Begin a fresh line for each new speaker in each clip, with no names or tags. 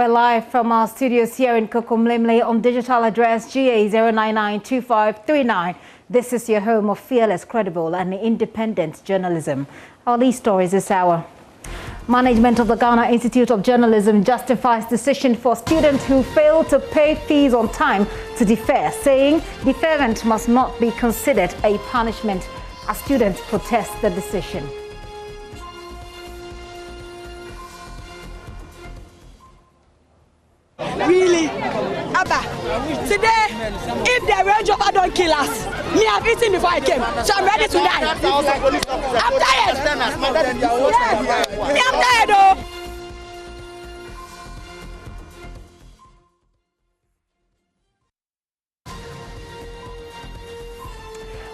We're live from our studios here in Kokomlemle on digital address GA0992539. This is your home of fearless, credible and independent journalism. Our lead stories this hour. Management of the Ghana Institute of Journalism justifies decision for students who fail to pay fees on time to defer, saying deferment must not be considered a punishment as students protest the decision.
Really? Abba, today, if the Range Rover don't kill us, me have eaten before I came, so I'm ready to die. I'm tired. Me, I'm tired, oh.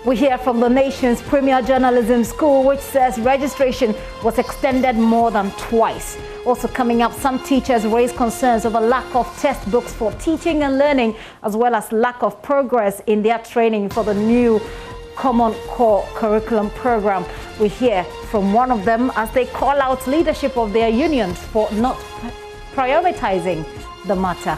We hear from the nation's premier journalism school, which says registration was extended more than twice. Also coming up, some teachers raise concerns over lack of textbooks for teaching and learning, as well as lack of progress in their training for the new Common Core curriculum program. We hear from one of them as they call out leadership of their unions for not prioritizing the matter.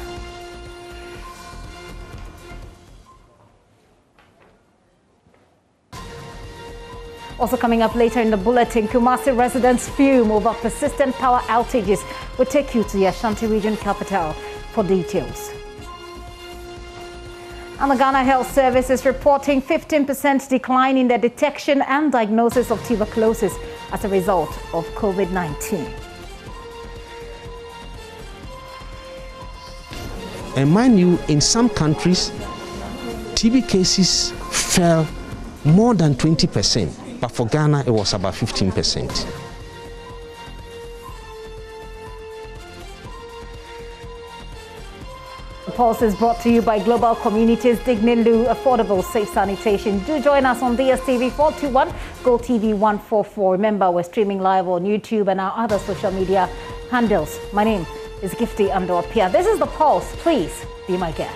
Also coming up later in the bulletin, Kumasi residents fume over persistent power outages. We'll take you to the Ashanti region capital for details. And the Ghana Health Service is reporting 15% decline in the detection and diagnosis of tuberculosis as a result of COVID-19.
And mind you, in some countries, TB cases fell more than 20%. But for Ghana, it was about 15%.
The Pulse is brought to you by Global Communities, Dignilu, Affordable Safe Sanitation. Do join us on DSTV 421, GoTV 144. Remember, we're streaming live on YouTube and our other social media handles. My name is Gifty Ando-Apia. This is The Pulse. Please be my guest.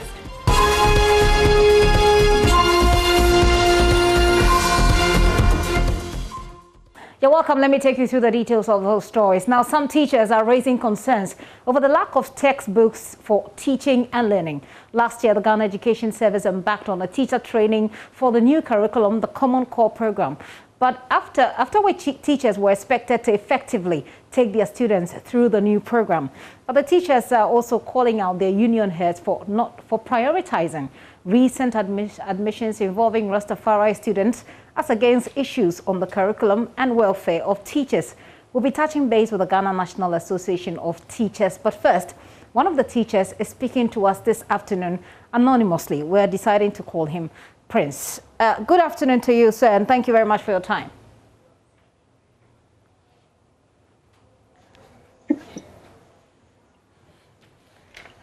You're welcome. Let me take you through the details of those stories. Now, some teachers are raising concerns over the lack of textbooks for teaching and learning. Last year, the Ghana Education Service embarked on a teacher training for the new curriculum, the Common Core program. But after which teachers were expected to effectively take their students through the new program. But the teachers are also calling out their union heads for prioritizing recent admissions involving Rastafari students as against issues on the curriculum and welfare of teachers. We'll be touching base with the Ghana National Association of Teachers. But first, one of the teachers is speaking to us this afternoon anonymously. We're deciding to call him Prince. Good afternoon to you, sir, and thank you very much for your time.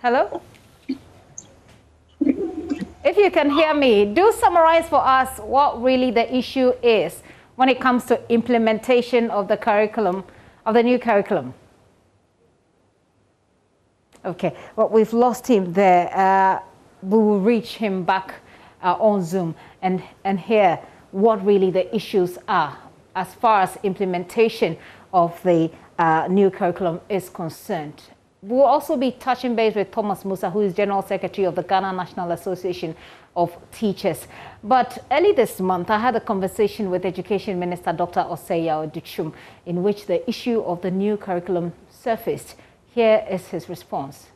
Hello? If you can hear me, do summarize for us what really the issue is when it comes to implementation of the curriculum, of the new curriculum. Okay, well, we've lost him there. We will reach him back on Zoom and hear what really the issues are as far as implementation of the new curriculum is concerned. We'll also be touching base with Thomas Musa, who is General Secretary of the Ghana National Association of Teachers. But early this month, I had a conversation with Education Minister Dr. Oseya Oduchum, in which the issue of the new curriculum surfaced. Here is his response.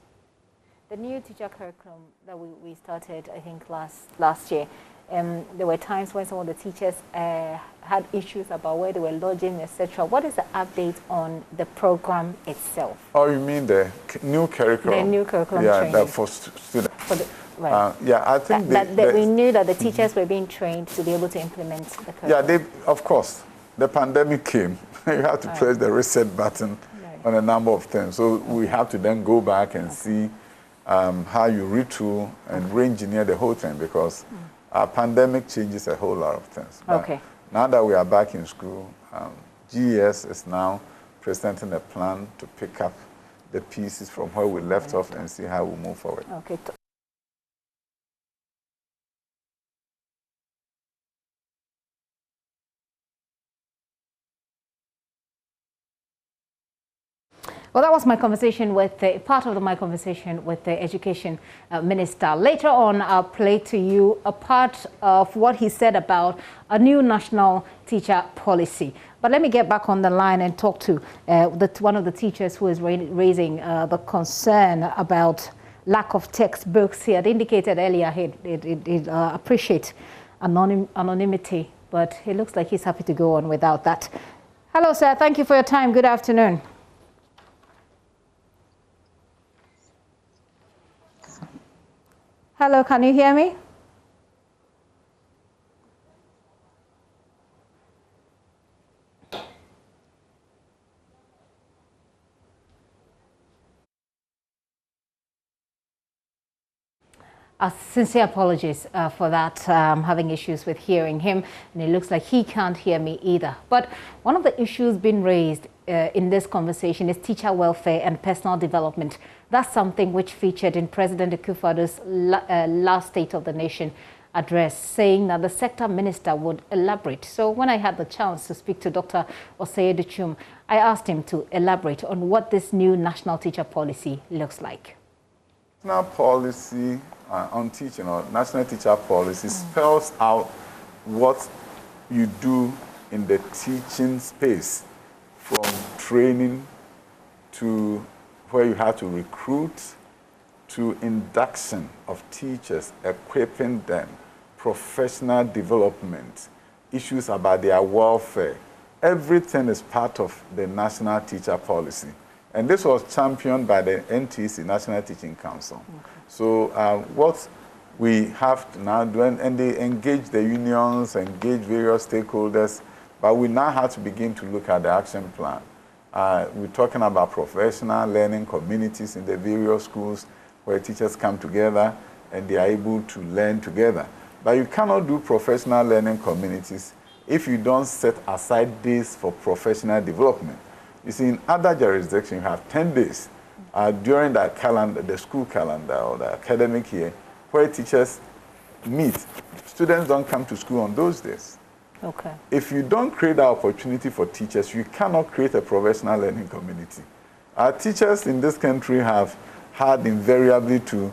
The new teacher curriculum that we started, I think, last year, there were times when some of the teachers had issues about where they were lodging, etc. What is the update on the program itself?
Oh, you mean the new curriculum?
The new curriculum
training.
Yeah,
for students.
Right.
Yeah, I think
that we knew that the teachers were being trained to be able to implement the curriculum.
Yeah, of course. The pandemic came. You have to press the reset button on a number of things. So we have to then go back and see how you retool and re-engineer the whole thing, because pandemic changes a whole lot of things. But now that we are back in school, GES is now presenting a plan to pick up the pieces from where we left off and see how we move forward.
Okay. Well, that was my conversation with part of my conversation with the Education Minister. Later on, I'll play to you a part of what he said about a new national teacher policy. But let me get back on the line and talk to one of the teachers who is raising the concern about lack of textbooks. He had indicated earlier he'd appreciate anonymity, but it looks like he's happy to go on without that. Hello, sir. Thank you for your time. Good afternoon. Hello, can you hear me? Sincere apologies for that. Having issues with hearing him, and it looks like he can't hear me either. But one of the issues being raised in this conversation is teacher welfare and personal development. That's something which featured in President Akufo-Addo's last State of the Nation address, saying that the sector minister would elaborate. So when I had the chance to speak to Dr. Osei-Duchum, I asked him to elaborate on what this new national teacher policy looks like.
National policy on teaching, or national teacher policy, spells out what you do in the teaching space, from training to where you have to recruit, to induction of teachers, equipping them, professional development, issues about their welfare. Everything is part of the national teacher policy. And this was championed by the NTC, National Teaching Council. Okay. So what we have to now do, and they engage the unions, engage various stakeholders, but we now have to begin to look at the action plan. We're talking about professional learning communities in the various schools where teachers come together and they are able to learn together. But you cannot do professional learning communities if you don't set aside days for professional development. You see, in other jurisdictions, you have 10 days during that calendar, the school calendar or the academic year, where teachers meet. Students don't come to school on those days.
Okay. If
you don't create that opportunity for teachers, you cannot create a professional learning community. Our teachers in this country have had invariably to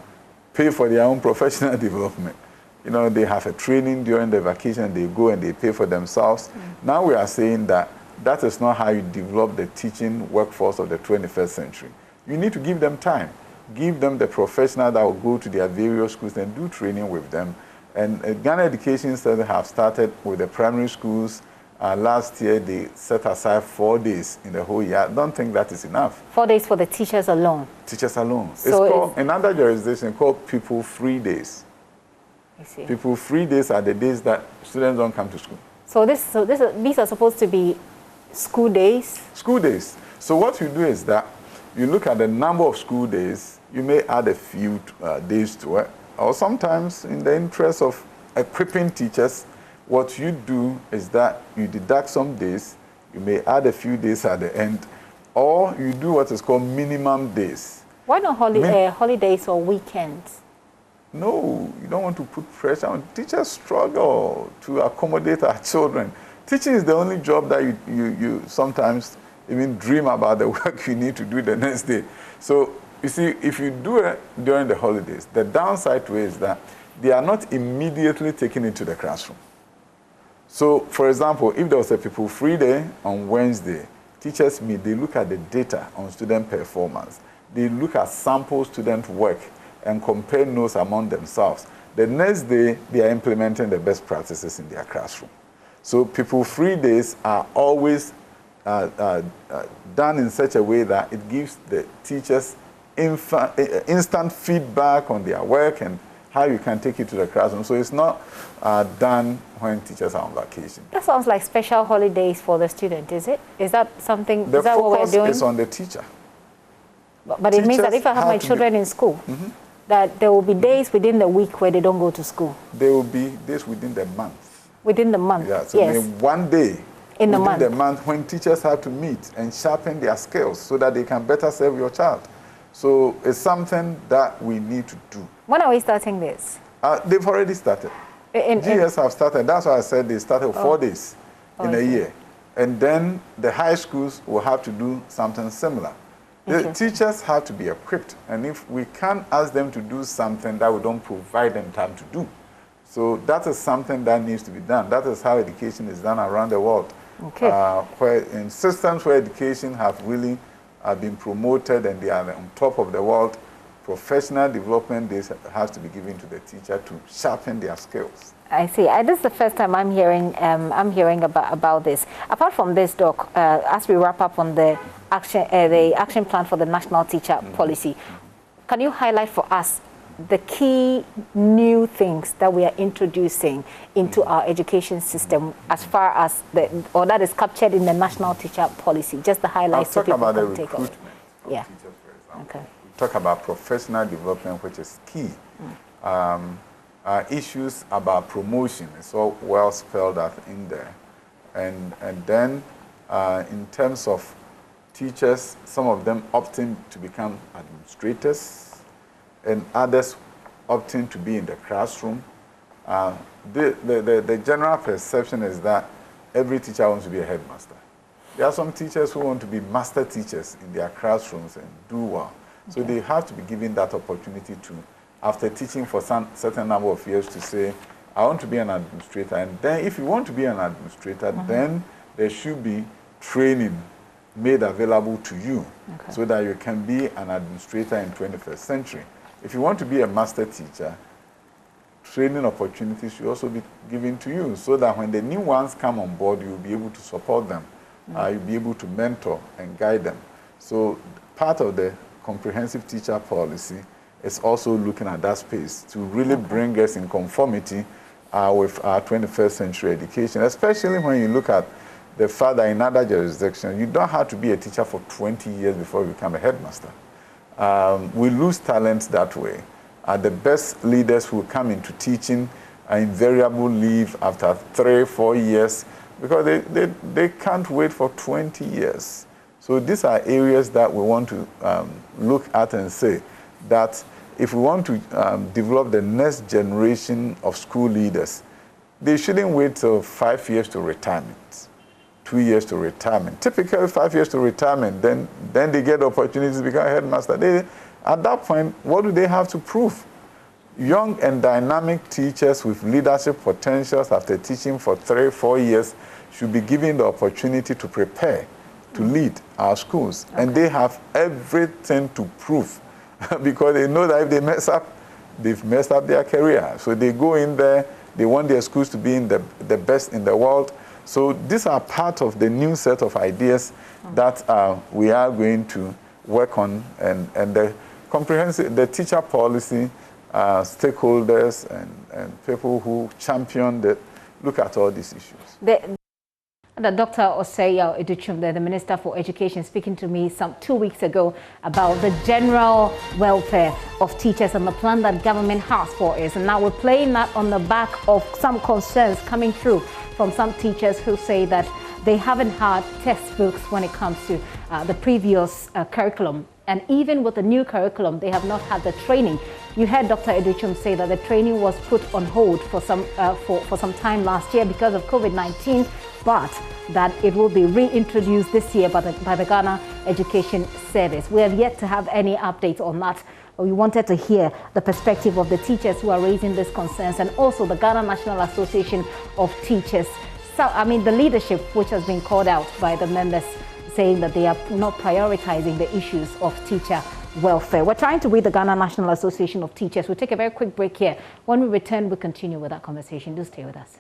pay for their own professional development. You know, they have a training during the vacation, they go and they pay for themselves. Now we are saying that that is not how you develop the teaching workforce of the 21st century. You need to give them time. Give them the professional that will go to their various schools and do training with them. And Ghana Education Center have started with the primary schools. Last year, they set aside 4 days in the whole year. I don't think that is enough.
4 days for the teachers alone?
Teachers alone. So it's called, another jurisdiction called people-free days.
I see.
People-free days are the days that students don't come to school.
So these are supposed to be school days?
School days. So what you do is that you look at the number of school days, you may add a few days to it, or sometimes in the interest of equipping teachers, what you do is that you deduct some days, you may add a few days at the end, or you do what is called minimum days.
Why not holidays or weekends?
No, you don't want to put pressure on. Teachers struggle to accommodate our children. Teaching is the only job that you sometimes even dream about the work you need to do the next day. So, you see, if you do it during the holidays, the downside to it is that they are not immediately taken into the classroom. So, for example, if there was a people-free day on Wednesday, teachers meet, they look at the data on student performance. They look at sample student work and compare notes among themselves. The next day, they are implementing the best practices in their classroom. So people-free days are always done in such a way that it gives the teachers instant feedback on their work and how you can take it to the classroom. So it's not done when teachers are on vacation.
That sounds like special holidays for the student, is it? Is that something, is that what we're doing?
The focus is on the teacher.
But it means that if I have my children in school, that there will be days within the week where they don't go to school.
There will be days within the month.
Within the month,
yeah, so yes. One day
in
within the month when teachers have to meet and sharpen their skills so that they can better serve your child. So it's something that we need to do.
When are we starting this?
They've already started. GS have started. That's why I said they started 4 days in a year. And then the high schools will have to do something similar. The teachers have to be equipped, and if we can't ask them to do something that we don't provide them time to do. So that is something that needs to be done. That is how education is done around the world.
Okay.
Where in systems where education have really been promoted and they are on top of the world, professional development days has to be given to the teacher to sharpen their skills.
I see. This is the first time I'm hearing about this. Apart from this, Doc, as we wrap up on the action plan for the national teacher policy, can you highlight for us the key new things that we are introducing into our education system as far as that is captured in the national teacher policy? Just the highlights.
I'll talk about the recruitment of
teachers,
for example.
Okay.
We talk about professional development, which is key. Issues about promotion, it's all well spelled out in there. And then in terms of teachers, some of them opting to become administrators and others opting to be in the classroom. The general perception is that every teacher wants to be a headmaster. There are some teachers who want to be master teachers in their classrooms and do well. So they have to be given that opportunity to, after teaching for some certain number of years, to say, I want to be an administrator. And then if you want to be an administrator, then there should be training made available to you so that you can be an administrator in 21st century. If you want to be a master teacher, training opportunities should also be given to you so that when the new ones come on board, you'll be able to support them. You'll be able to mentor and guide them. So part of the comprehensive teacher policy is also looking at that space to really bring us in conformity with our 21st century education, especially when you look at the fact that in other jurisdictions, you don't have to be a teacher for 20 years before you become a headmaster. We lose talent that way. The best leaders who come into teaching invariably leave after 3-4 years because they can't wait for 20 years. So these are areas that we want to look at and say that if we want to develop the next generation of school leaders, they shouldn't wait till 5 years to retirement, 2 years to retirement. Typically 5 years to retirement, then they get the opportunity to become a headmaster. At that point, what do they have to prove? Young and dynamic teachers with leadership potentials after teaching for 3-4 years should be given the opportunity to prepare to lead our schools. And they have everything to prove because they know that if they mess up, they've messed up their career. So they go in there, they want their schools to be in the best in the world. So these are part of the new set of ideas that we are going to work on, and the comprehensive, the teacher policy, stakeholders and people who champion that look at all these issues.
Dr. Osei Educhum, the Minister for Education, speaking to me some 2 weeks ago about the general welfare of teachers and the plan that government has for us. And now we're playing that on the back of some concerns coming through from some teachers who say that they haven't had textbooks when it comes to the previous curriculum. And even with the new curriculum, they have not had the training. You heard Dr. Educhum say that the training was put on hold for some time last year because of COVID-19, but that it will be reintroduced this year by the Ghana Education Service. We have yet to have any update on that. We wanted to hear the perspective of the teachers who are raising these concerns, and also the Ghana National Association of Teachers. So, I mean, the leadership, which has been called out by the members, saying that they are not prioritizing the issues of teacher welfare. We're trying to read the Ghana National Association of Teachers. We'll take a very quick break here. When we return, we'll continue with that conversation. Do stay with us.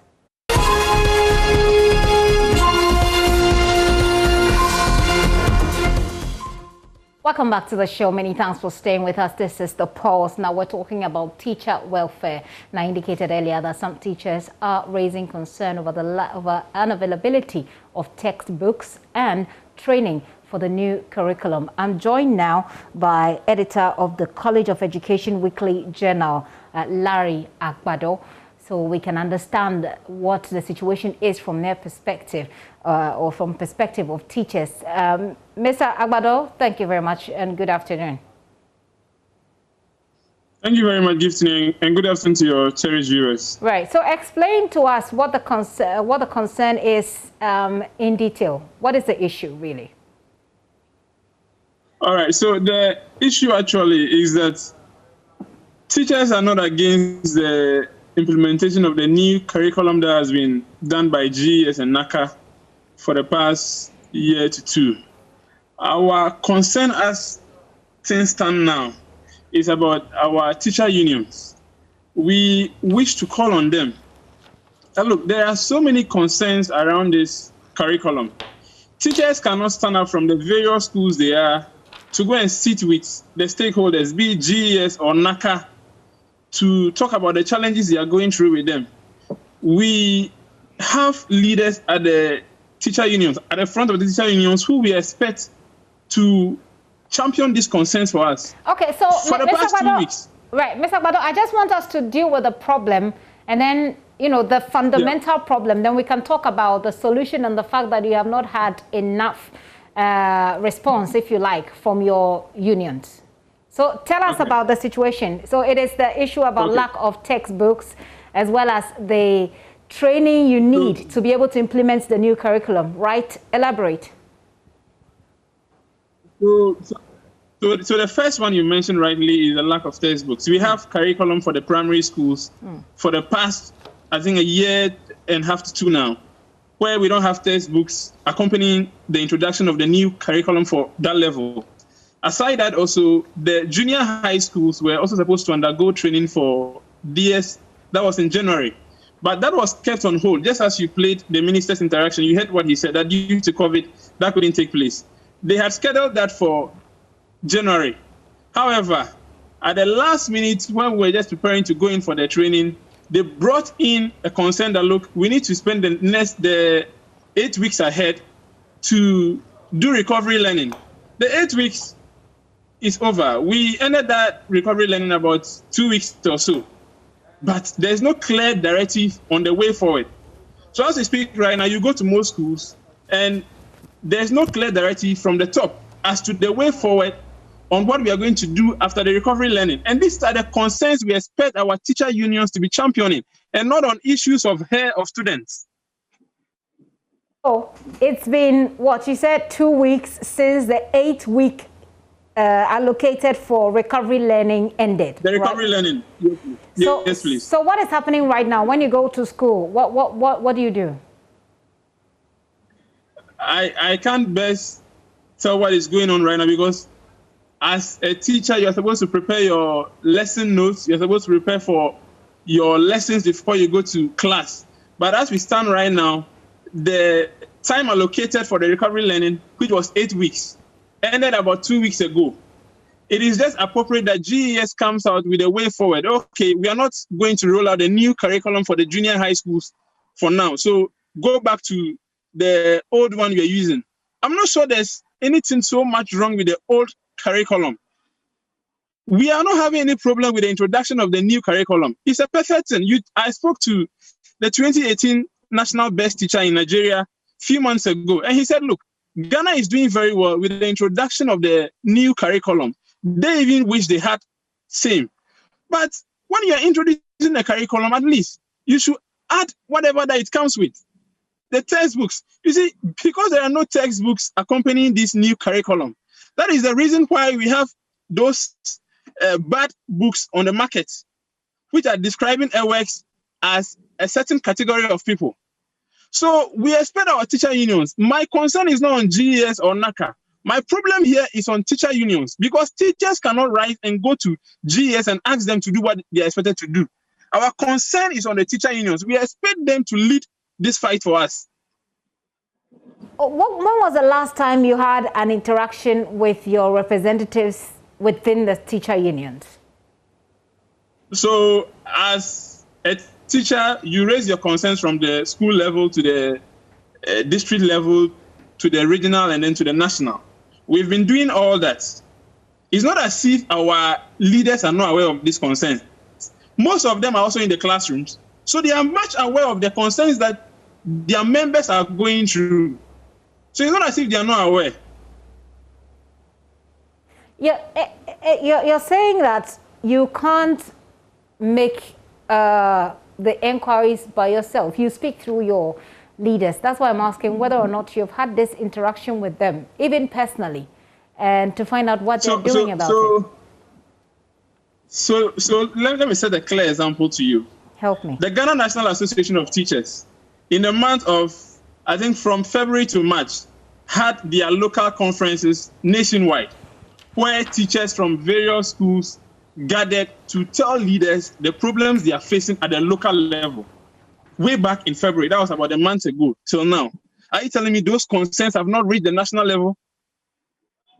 Welcome back to the show. Many thanks for staying with us. This is The Pulse. Now we're talking about teacher welfare. And I indicated earlier that some teachers are raising concern over the unavailability of textbooks and training for the new curriculum. I'm joined now by editor of the College of Education Weekly Journal, Larry Agbado, so we can understand what the situation is from their perspective, or from perspective of teachers. Mr. Agbado, thank you very much and good afternoon.
Thank you very much, Gifting, and good afternoon to your cherished viewers.
Right. So explain to us what the concern is in detail. What is the issue, really?
All right, so the issue actually is that teachers are not against the implementation of the new curriculum that has been done by GES and NACA for the past year to two. Our concern as things stand now is about our teacher unions. We wish to call on them. And look, there are so many concerns around this curriculum. Teachers cannot stand up from the various schools they are to go and sit with the stakeholders, be it GES or NACA, to talk about the challenges they are going through with them. We have leaders at the teacher unions, at the front of the teacher unions, who we expect to champion these concerns for us.
Okay, so
for the past 2 weeks.
Right, Mr. Bado, I just want us to deal with the problem and then, you know, the fundamental problem. Then we can talk about the solution and the fact that you have not had enough response, if you like, from your unions. So tell us about the situation. So it is the issue about lack of textbooks as well as the training you need to be able to implement the new curriculum, right? Elaborate.
So the first one you mentioned rightly is the lack of textbooks. We have curriculum for the primary schools for the past, I think, a year and a half to two now, where we don't have textbooks accompanying the introduction of the new curriculum for that level. Aside that, also, the junior high schools were also supposed to undergo training for DS. That was in January. But that was kept on hold. Just as you played the minister's interaction, you heard what he said, that due to COVID, that couldn't take place. They had scheduled that for January. However, at the last minute, when we were just preparing to go in for the training, they brought in a concern that, look, we need to spend the 8 weeks ahead to do recovery learning. The 8 weeks is over. We ended that recovery learning about 2 weeks or so. But there's no clear directive on the way forward. So as we speak right now, you go to most schools, and there's no clear directive from the top as to the way forward on what we are going to do after the recovery learning. And these are the concerns we expect our teacher unions to be championing, and not on issues of hair of students.
Oh, it's been, what you said, 2 weeks since the 8-week allocated for recovery learning ended.
The recovery learning, yes, please.
So what is happening right now when you go to school? What do you do?
I can't best tell what is going on right now, because as a teacher, you're supposed to prepare your lesson notes. You're supposed to prepare for your lessons before you go to class. But as we stand right now, the time allocated for the recovery learning, which was 8 weeks, ended about 2 weeks ago. It is just appropriate that GES comes out with a way forward. Okay, we are not going to roll out a new curriculum for the junior high schools for now. So go back to the old one we are using. I'm not sure there's anything so much wrong with the old curriculum. We are not having any problem with the introduction of the new curriculum. It's a perfect thing. I spoke to the 2018 National Best Teacher in Nigeria a few months ago, and he said, look, Ghana is doing very well with the introduction of the new curriculum. They even wish they had same. But when you are introducing a curriculum, at least you should add whatever that it comes with. The textbooks. You see, because there are no textbooks accompanying this new curriculum, that is the reason why we have those bad books on the market, which are describing works as a certain category of people. So we expect our teacher unions. My concern is not on GES or NACA. My problem here is on teacher unions, because teachers cannot rise and go to GES and ask them to do what they are expected to do. Our concern is on the teacher unions. We expect them to lead this fight for us.
When was the last time you had an interaction with your representatives within the teacher unions?
So as a teacher, you raise your concerns from the school level to the district level, to the regional, and then to the national. We've been doing all that. It's not as if our leaders are not aware of these concerns. Most of them are also in the classrooms, so they are much aware of the concerns that their members are going through. So it's not as if they are not aware.
You're saying that you can't make the inquiries by yourself. You speak through your leaders. That's why I'm asking whether or not you've had this interaction with them, even personally, and to find out what they're doing about it.
So let me set a clear example to you.
Help me.
The Ghana National Association of Teachers, in the month of, I think from February to March, had their local conferences nationwide, where teachers from various schools gathered to tell leaders the problems they are facing at the local level. Way back in February, that was about a month ago, till now. Are you telling me those concerns have not reached the national level?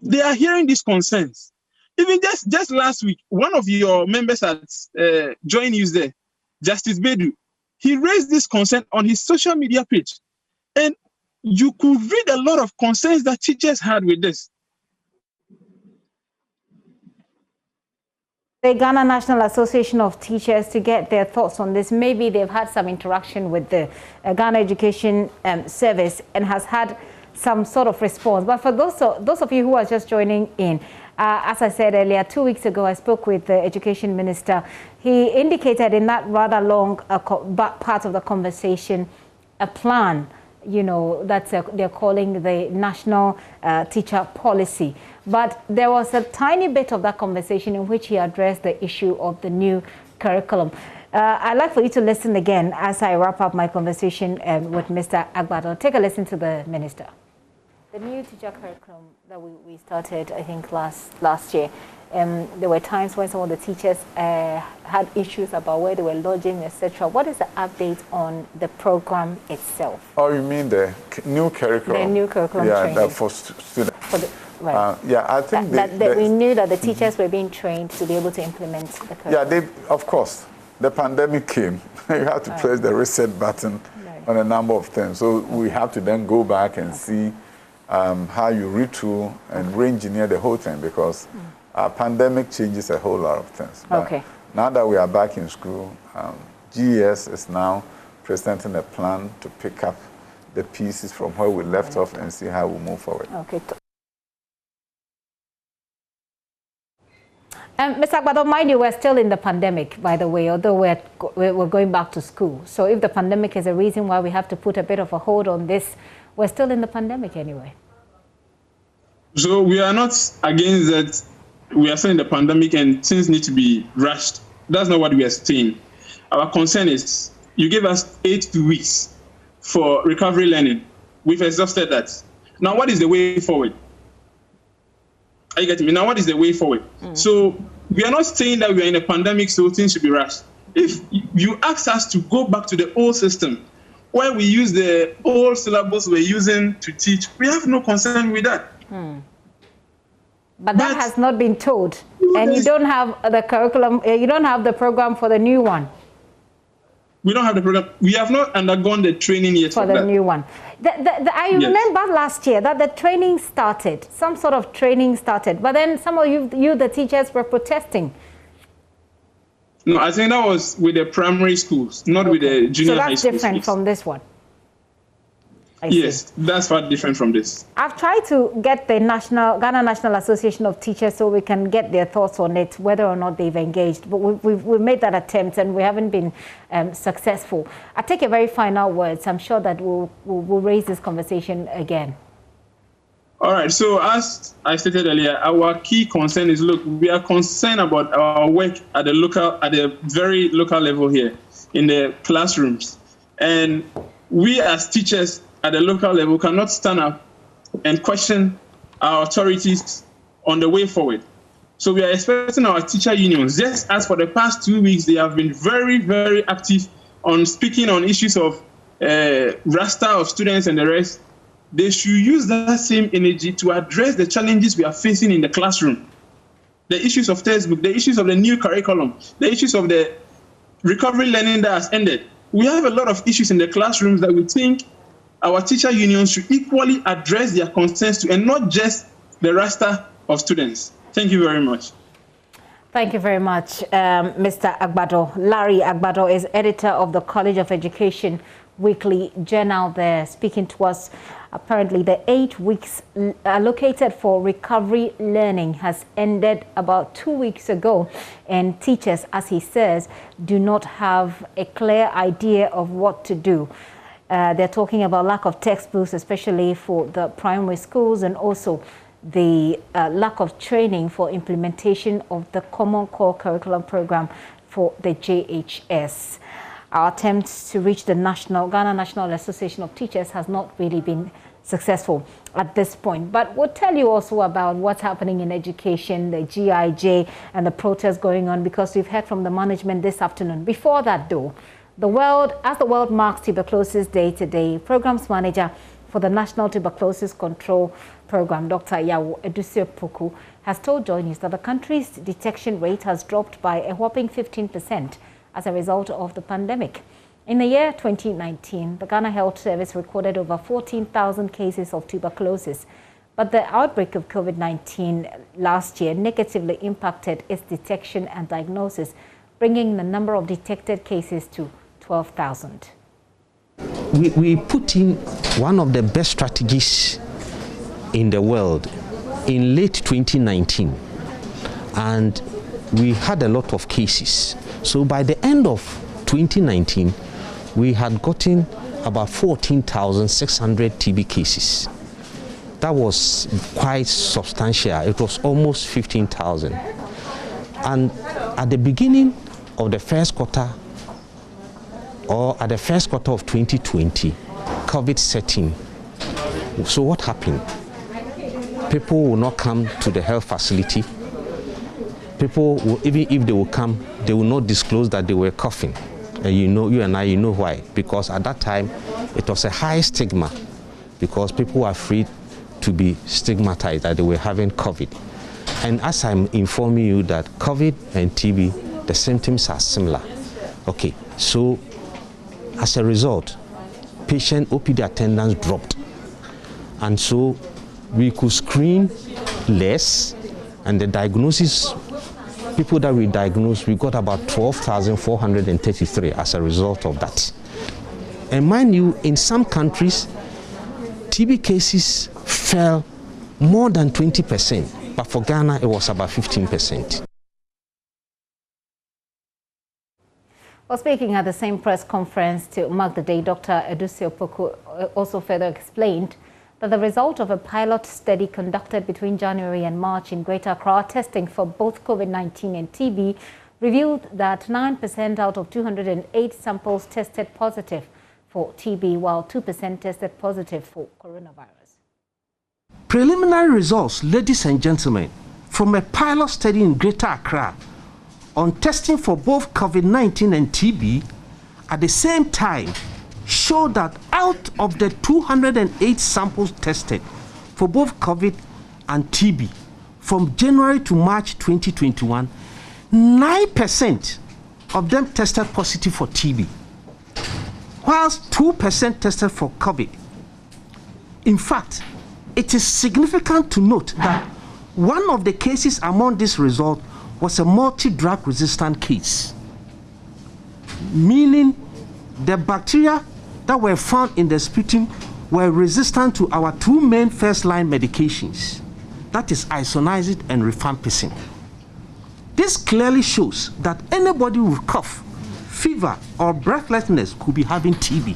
They are hearing these concerns. Even just last week, one of your members at JoyNews there, Justice Bedu, he raised this concern on his social media page. And you could read a lot of concerns that teachers had with this.
The Ghana National Association of Teachers, to get their thoughts on this. Maybe they've had some interaction with the Ghana Education Service and has had some sort of response. But for those of you who are just joining in, as I said earlier, 2 weeks ago, I spoke with the Education Minister. He indicated in that rather long part of the conversation a plan, you know, that they're calling the National Teacher Policy. But there was a tiny bit of that conversation in which he addressed the issue of the new curriculum. I'd like for you to listen again as I wrap up my conversation with Mr. Agbado. Take a listen to the Minister. The new teacher curriculum that we started, I think, last year, there were times when some of the teachers had issues about where they were lodging, etc. What is the update on the program itself?
Oh, you mean the new curriculum?
The new curriculum training.
Yeah, for students.
Right.
Yeah, I think
that we knew that the teachers were being trained to be able to implement the curriculum.
Yeah, of course. The pandemic came. You have to press the reset button on a number of things. So we have to then go back and see how you retool and re-engineer the whole thing, because pandemic changes a whole lot of things. But now that we are back in school, GES is now presenting a plan to pick up the pieces from where we left off and see how we move forward.
Okay. Mr. Agbado, mind you, we're still in the pandemic, by the way, although we're going back to school. So if the pandemic is a reason why we have to put a bit of a hold on this, we're still in the pandemic anyway.
So we are not against that. We are still in the pandemic and things need to be rushed. That's not what we are saying. Our concern is you gave us 8 weeks for recovery learning. We've exhausted that. Now, what is the way forward? Are you getting me? Now, what is the way forward? So we are not saying that we are in a pandemic, so things should be rushed. If you ask us to go back to the old system, where we use the old syllabus we're using to teach, we have no concern with that.
But that has not been told. And you don't have the curriculum, you don't have the program for the new one.
We don't have the program. We have not undergone the training yet
for the new one. I remember last year that the training started, some sort of training started, but then some of you the teachers, were protesting.
No, I think that was with the primary schools, not with the junior high schools.
So that's different from this one.
Yes, that's far different from this.
I've tried to get the Ghana National Association of Teachers so we can get their thoughts on it, whether or not they've engaged. But we've made that attempt and we haven't been successful. I take a very final words. I'm sure that we'll raise this conversation again.
All right. So as I stated earlier, our key concern is, look, we are concerned about our work at the very local level here in the classrooms. And we as teachers at the local level cannot stand up and question our authorities on the way forward. So we are expecting our teacher unions, just as for the past 2 weeks, they have been very, very active on speaking on issues of roster of students and the rest. They should use that same energy to address the challenges we are facing in the classroom. The issues of textbook, the issues of the new curriculum, the issues of the recovery learning that has ended. We have a lot of issues in the classrooms that we think our teacher unions should equally address their concerns to, and not just the roster of students. Thank you very much.
Thank you very much, Mr. Agbado. Larry Agbado is editor of the College of Education Weekly Journal there, speaking to us. Apparently, the 8 weeks allocated for recovery learning has ended about 2 weeks ago, and teachers, as he says, do not have a clear idea of what to do. They're talking about lack of textbooks, especially for the primary schools, and also the lack of training for implementation of the Common Core Curriculum Program for the JHS. Our attempts to reach the Ghana National Association of Teachers has not really been successful at this point. But we'll tell you also about what's happening in education, the GIJ, and the protests going on, because we've heard from the management this afternoon. Before that, though, as the world marks Tuberculosis Day today, Programs Manager for the National Tuberculosis Control Program, Dr. Yawo Edusio-Poku, has told JoyNews that the country's detection rate has dropped by a whopping 15% as a result of the pandemic. In the year 2019, the Ghana Health Service recorded over 14,000 cases of tuberculosis, but the outbreak of COVID-19 last year negatively impacted its detection and diagnosis, bringing the number of detected cases to 12,000.
We put in one of the best strategies in the world in late 2019, and we had a lot of cases. So by the end of 2019, we had gotten about 14,600 TB cases. That was quite substantial. It was almost 15,000. And at the beginning of the first quarter, or at the first quarter of 2020, COVID set in. So what happened? People will not come to the health facility. People will, even if they will come, they will not disclose that they were coughing. And you know why. Because at that time, it was a high stigma, because people were afraid to be stigmatized that they were having COVID. And as I'm informing you that COVID and TB, the symptoms are similar. Okay, so as a result, patient OPD attendance dropped. And so we could screen less, and the diagnosis, people that we diagnosed, we got about 12,433 as a result of that. And mind you, in some countries, TB cases fell more than 20%, but for Ghana, it was about 15%.
Well, speaking at the same press conference to mark the day, Dr. Edusio-Poku also further explained that the result of a pilot study conducted between January and March in Greater Accra testing for both COVID-19 and TB revealed that 9% out of 208 samples tested positive for TB, while 2% tested positive for coronavirus.
Preliminary results, ladies and gentlemen, from a pilot study in Greater Accra on testing for both COVID-19 and TB at the same time show that out of the 208 samples tested for both COVID and TB from January to March 2021, 9% of them tested positive for TB, whilst 2% tested for COVID. In fact, it is significant to note that one of the cases among this result was a multi-drug resistant case, meaning the bacteria that were found in the sputum were resistant to our two main first-line medications, that is isoniazid and rifampicin. This clearly shows that anybody with cough, fever, or breathlessness could be having TB.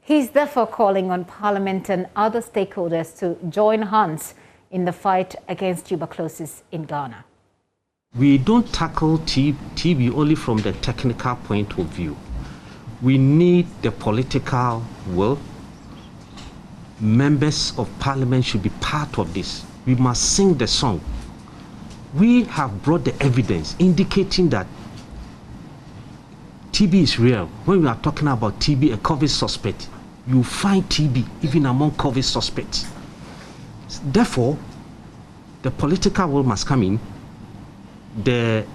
He's therefore calling on Parliament and other stakeholders to join hands in the fight against tuberculosis in Ghana.
We don't tackle TB only from the technical point of view. We need the political will. Members of Parliament should be part of this. We must sing the song. We have brought the evidence indicating that TB is real. When we are talking about TB, a COVID suspect, you find TB even among COVID suspects. Therefore, the political will must come in. The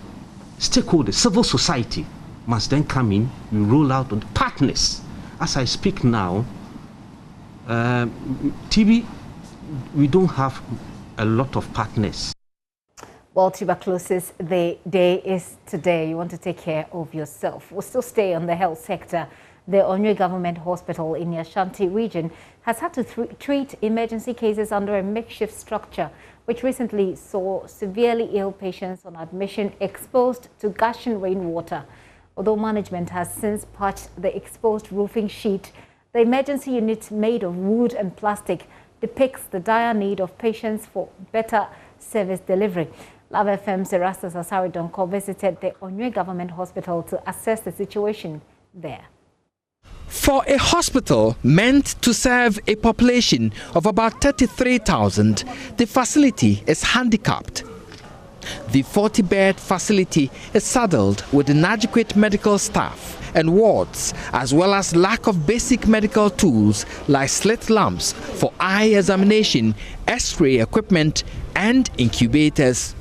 stakeholders, civil society, must then come in. We roll out on the partners. As I speak now, TB, we don't have a lot of partners.
Well, tuberculosis, the day is today. You want to take care of yourself. We'll still stay on the health sector. The Onwe Government Hospital in the Ashanti region has had to treat emergency cases under a makeshift structure, which recently saw severely ill patients on admission exposed to gushing rainwater. Although management has since patched the exposed roofing sheet, the emergency unit made of wood and plastic depicts the dire need of patients for better service delivery. Love FM's Erastus Asari Donko visited the Onwe Government Hospital to assess the situation there.
For a hospital meant to serve a population of about 33,000, the facility is handicapped. The 40-bed facility is saddled with inadequate medical staff and wards, as well as lack of basic medical tools like slit lamps for eye examination, X-ray equipment, and incubators.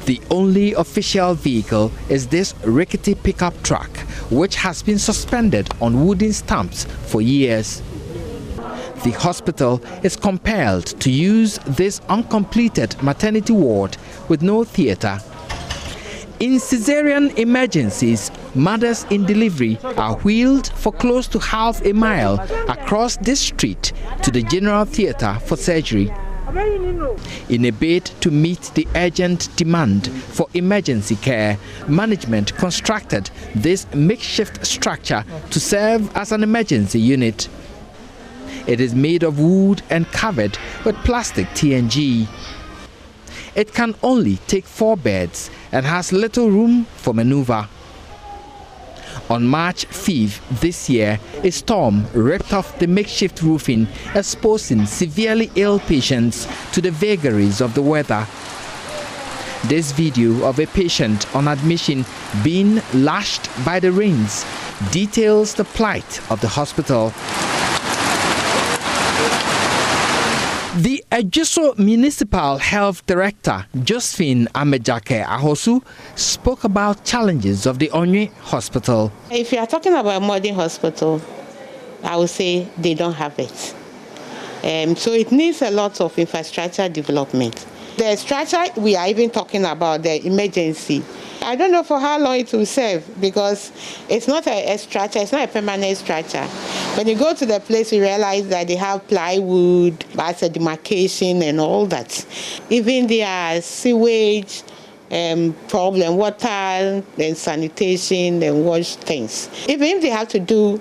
The only official vehicle is this rickety pickup truck, which has been suspended on wooden stumps for years. The hospital is compelled to use this uncompleted maternity ward with no theatre. In cesarean emergencies, mothers in delivery are wheeled for close to half a mile across this street to the general theatre for surgery. In a bid to meet the urgent demand for emergency care, management constructed this makeshift structure to serve as an emergency unit. It is made of wood and covered with plastic TNG. It can only take 4 beds and has little room for maneuver. On March 5th this year, a storm ripped off the makeshift roofing, exposing severely ill patients to the vagaries of the weather. This video of a patient on admission being lashed by the rains details the plight of the hospital. The Ejiso Municipal Health Director, Josephine Amejake Ahosu, spoke about challenges of the Onwe Hospital.
If you are talking about a modern hospital, I would say they don't have it. So it needs a lot of infrastructure development. The structure we are even talking about, the emergency, I don't know for how long it will serve because it's not a structure, it's not a permanent structure. When you go to the place, you realize that they have plywood, that's a demarcation and all that. Even their sewage problem, water and sanitation and wash things. Even if they have to do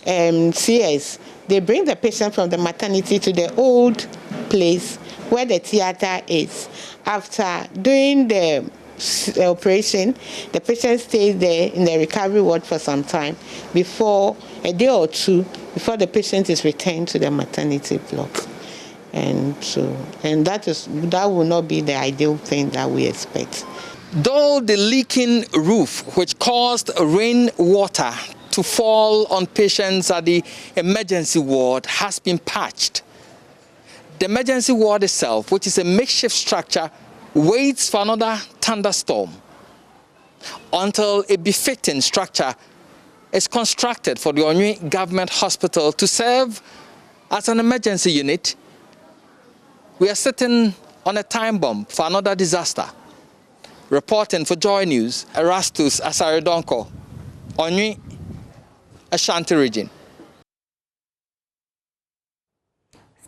CS, they bring the patient from the maternity to the old place where the theater is. After doing the operation, the patient stays there in the recovery ward for some time, before a day or two, before the patient is returned to the maternity block. And that will not be the ideal thing that we expect.
Though the leaking roof, which caused rainwater to fall on patients at the emergency ward, has been patched, the emergency ward itself, which is a makeshift structure, waits for another thunderstorm until a befitting structure is constructed for the Onwe Government Hospital to serve as an emergency unit. We are sitting on a time bomb for another disaster. Reporting for JoyNews, Erastus Asari Donko, Onwe, Ashanti region.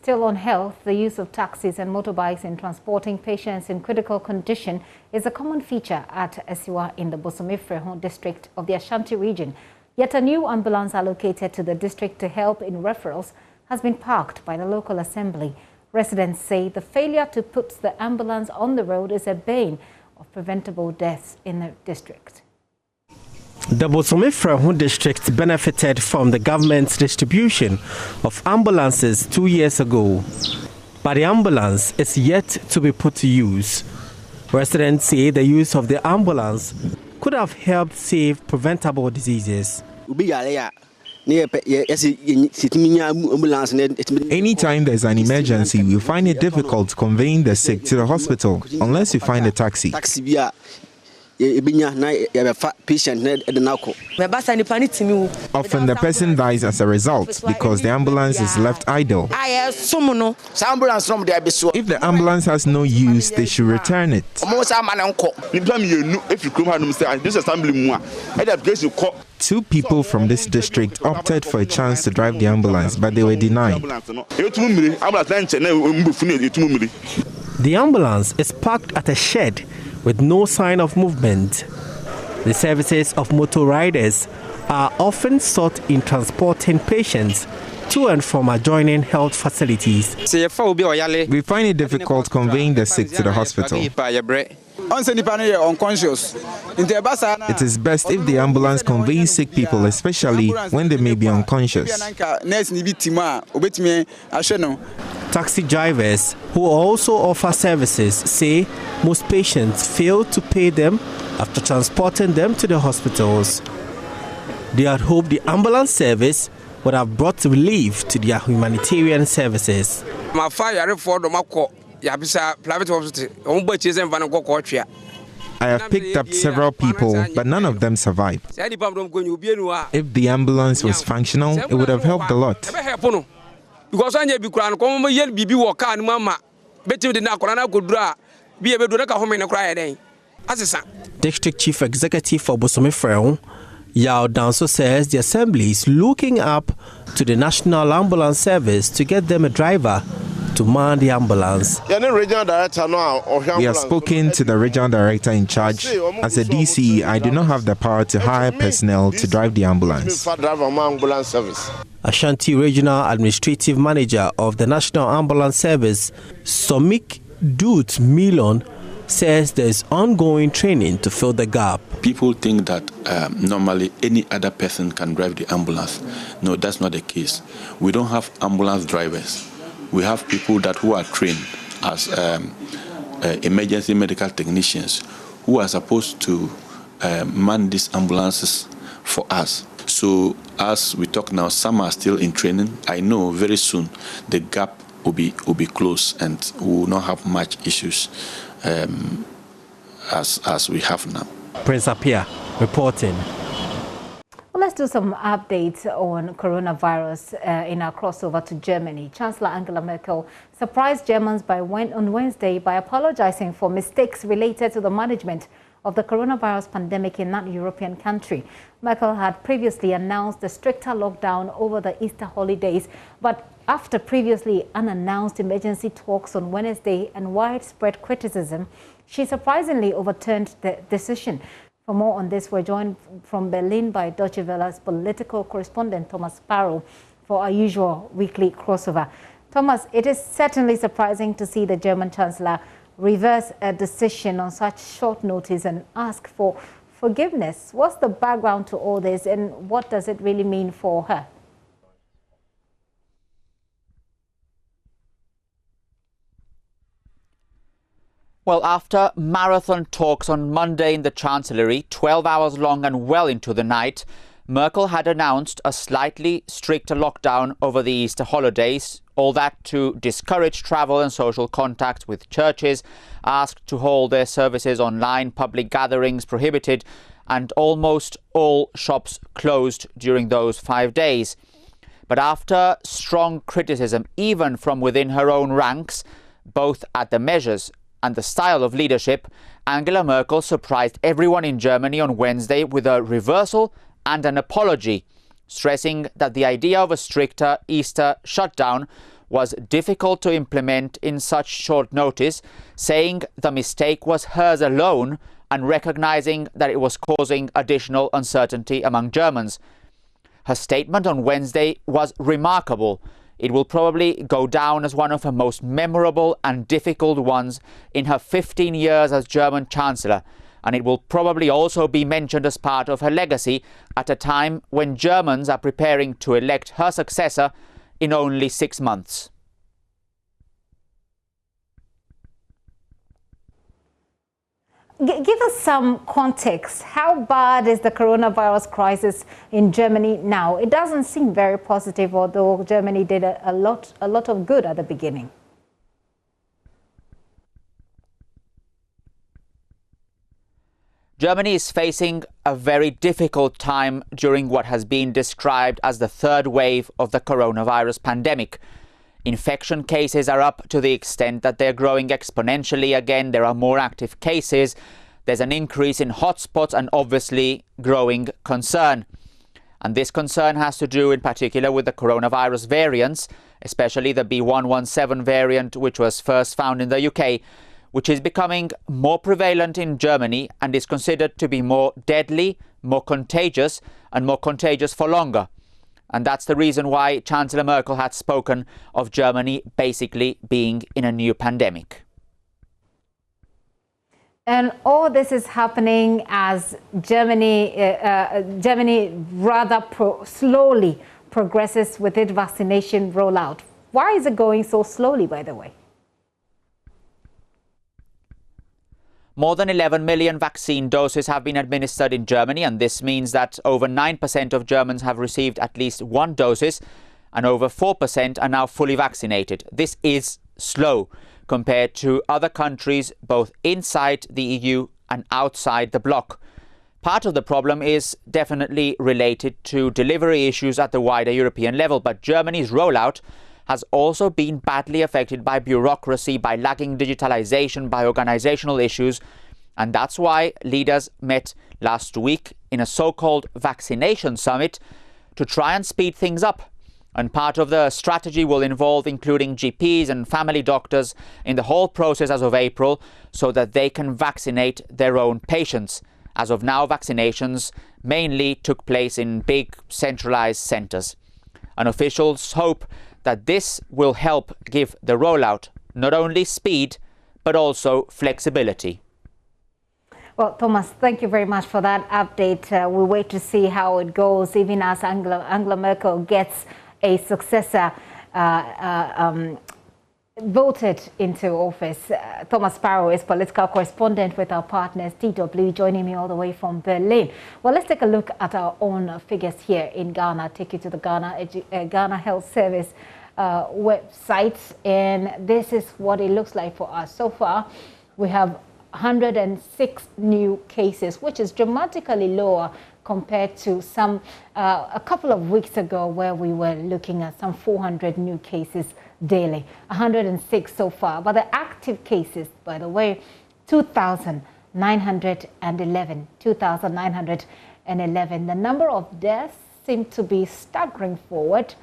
Still on health, the use of taxis and motorbikes in transporting patients in critical condition is a common feature at Esiwa in the Bosomifrehon district of the Ashanti region. Yet a new ambulance allocated to the district to help in referrals has been parked by the local assembly. Residents say the failure to put the ambulance on the road is a bane of preventable deaths in the district.
The Bosomifrehon district benefited from the government's distribution of ambulances 2 years ago, but the ambulance is yet to be put to use. Residents say the use of the ambulance could have helped save preventable diseases.
Anytime there's an emergency, we find it difficult conveying the sick to the hospital unless you find a taxi.
Often
the person dies as a result because the ambulance is left idle. If the ambulance has no use, they should return it. 2 people from this district opted for a chance to drive the ambulance, but they were denied.
The ambulance is parked at a shed with no sign of movement. The services of motor riders are often sought in transporting patients to and from adjoining health facilities.
We find it difficult conveying the sick to the hospital. It is best if the ambulance conveys sick people, especially when they may be unconscious.
Taxi drivers who also offer services say most patients fail to pay them after transporting them to the hospitals. They had hoped the ambulance service would have brought relief to their humanitarian services.
I have picked up several people, but none of them survived. If the ambulance was functional, it would have helped a lot.
District Chief Executive for Bosome Yao Danso says the assembly is looking up to the National Ambulance Service to get them a driver to man the ambulance.
We have spoken to the regional director in charge. As a DC, I do not have the power to hire personnel to drive the ambulance.
Ashanti Regional Administrative Manager of the National Ambulance Service, Somik Dut Milon, says there is ongoing training to fill the gap.
People think that normally any other person can drive the ambulance. No, that's not the case. We don't have ambulance drivers. We have people who are trained as emergency medical technicians who are supposed to man these ambulances for us. So as we talk now, some are still in training. I know very soon the gap will be closed and we will not have much issues as we have now.
Prince Apia reporting.
Well, let's do some updates on coronavirus in our crossover to Germany. Chancellor Angela Merkel surprised Germans on Wednesday by apologizing for mistakes related to the management of the coronavirus pandemic in that European country. Merkel had previously announced a stricter lockdown over the Easter holidays, but after previously unannounced emergency talks on Wednesday and widespread criticism, she surprisingly overturned the decision. For more on this, we're joined from Berlin by Deutsche Welle's political correspondent Thomas Sparrow for our usual weekly crossover. Thomas, it is certainly surprising to see the German Chancellor reverse a decision on such short notice and ask for forgiveness. What's the background to all this and what does it really mean for her?
Well, after marathon talks on Monday in the Chancellery, 12 hours long and well into the night, Merkel had announced a slightly stricter lockdown over the Easter holidays, all that to discourage travel and social contact, with churches asked to hold their services online, public gatherings prohibited, and almost all shops closed during those 5 days. But after strong criticism, even from within her own ranks, both at the measures and the style of leadership, Angela Merkel surprised everyone in Germany on Wednesday with a reversal and an apology, stressing that the idea of a stricter Easter shutdown was difficult to implement in such short notice, saying the mistake was hers alone and recognizing that it was causing additional uncertainty among Germans. Her statement on Wednesday was remarkable. It will probably go down as one of her most memorable and difficult ones in her 15 years as German Chancellor, and it will probably also be mentioned as part of her legacy at a time when Germans are preparing to elect her successor in only 6 months.
Give us some context. How bad is the coronavirus crisis in Germany now? It doesn't seem very positive, although Germany did a lot of good at the beginning.
Germany is facing a very difficult time during what has been described as the third wave of the coronavirus pandemic. Infection cases are up to the extent that they're growing exponentially again. There are more active cases. There's an increase in hotspots and obviously growing concern. And this concern has to do in particular with the coronavirus variants, especially the B117 variant, which was first found in the UK, which is becoming more prevalent in Germany and is considered to be more deadly, more contagious, and more contagious for longer. And that's the reason why Chancellor Merkel had spoken of Germany basically being in a new pandemic.
And all this is happening as Germany rather slowly progresses with its vaccination rollout. Why is it going so slowly, by the way?
More than 11 million vaccine doses have been administered in Germany, and this means that over 9% of Germans have received at least one dose, and over 4% are now fully vaccinated. This is slow compared to other countries, both inside the EU and outside the bloc. Part of the problem is definitely related to delivery issues at the wider European level, but Germany's rollout has also been badly affected by bureaucracy, by lagging digitalization, by organizational issues. And that's why leaders met last week in a so-called vaccination summit to try and speed things up. And part of the strategy will involve including GPs and family doctors in the whole process as of April, so that they can vaccinate their own patients. As of now, vaccinations mainly took place in big centralized centers. And officials hope that this will help give the rollout not only speed, but also flexibility.
Well, Thomas, thank you very much for that update. We wait to see how it goes, even as Angela Merkel gets a successor voted into office. Thomas Sparrow is political correspondent with our partners, DW, joining me all the way from Berlin. Well, let's take a look at our own figures here in Ghana. Take you to the Ghana Health Service website, and this is what it looks like for us. So far, we have 106 new cases, which is dramatically lower compared to some a couple of weeks ago, where we were looking at some 400 new cases daily. 106 so far, but the active cases, by the way, 2,911. 2,911. The number of deaths seem to be staggering forward.